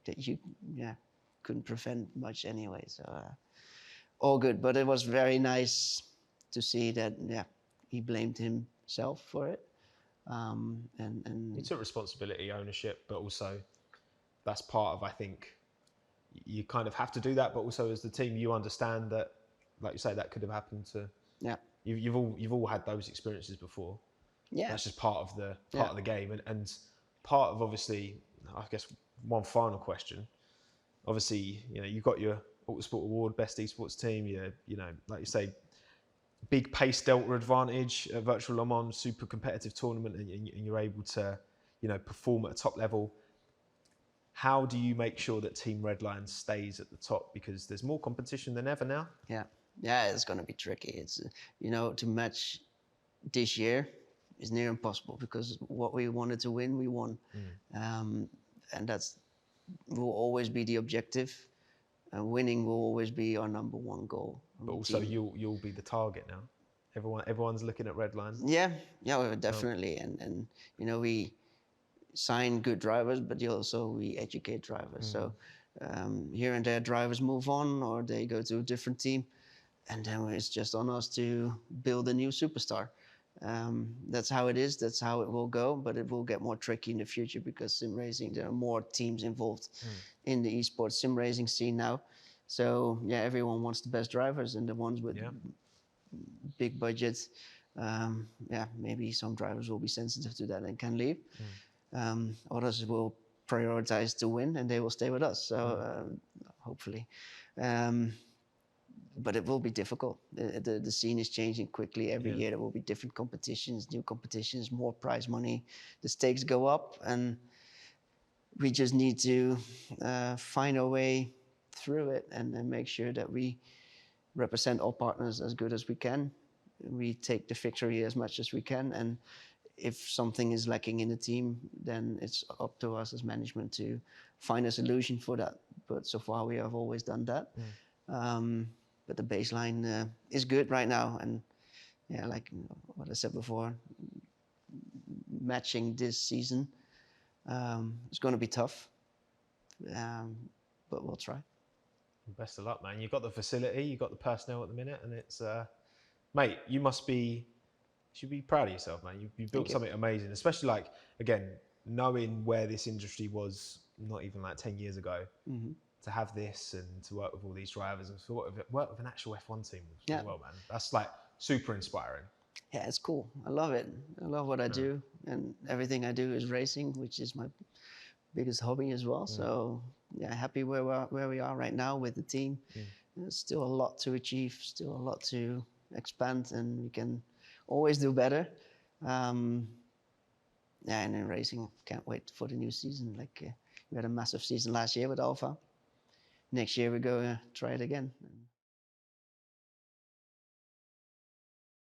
that you couldn't prevent much anyway. So all good, but it was very nice to see that he blamed himself for it. And he took responsibility, ownership, but also that's part of, I think, you kind of have to do that, but also as the team, you understand that, like you say, that could have happened to. Yeah. You've all had those experiences before. Yeah. That's just part of the game, and part of, obviously, I guess one final question. Obviously, you know, you've got your Autosport Award, best esports team. You know, like you say, big pace delta advantage at Virtual Le Mans, super competitive tournament, and you're able to, you know, perform at a top level. How do you make sure that Team Redline stays at the top? Because there's more competition than ever now. Yeah, it's going to be tricky. It's, you know, to match this year is near impossible, because what we wanted to win, we won. And that's will always be the objective. Winning will always be our number one goal. But also you'll be the target now. Everyone's looking at Redline. Yeah, definitely. And you know, we sign good drivers, but we educate drivers. So here and there, drivers move on, or they go to a different team, and then it's just on us to build a new superstar. That's how it is. That's how it will go. But it will get more tricky in the future, because sim racing, there are more teams involved in the esports sim racing scene now. So everyone wants the best drivers, and the ones with big budgets. Maybe some drivers will be sensitive to that and can leave. Others will prioritize to win, and they will stay with us. So hopefully. But it will be difficult. The scene is changing quickly. Every year there will be different competitions, new competitions, more prize money. The stakes go up, and we just need to find our way through it, and make sure that we represent all partners as good as we can. We take the victory as much as we can, and if something is lacking in the team, then it's up to us as management to find a solution for that. But so far, we have always done that. But the baseline is good right now, and yeah, like what I said before, matching this season is going to be tough, but we'll try. Best of luck, man. You've got the facility, you've got the personnel at the minute, and it's, mate, you should be proud of yourself, man. You built something amazing, especially like, again, knowing where this industry was not even like 10 years ago, to have this and to work with all these drivers and to work with an actual F1 team as well, man. That's like super inspiring. Yeah, it's cool. I love it. I love what I do, and everything I do is racing, which is my biggest hobby as well. So yeah, happy where we are right now with the team. There's still a lot to achieve, still a lot to expand, and we can always do better. Yeah, and in racing, can't wait for the new season. Like we had a massive season last year with Alpha. Next year we go try it again.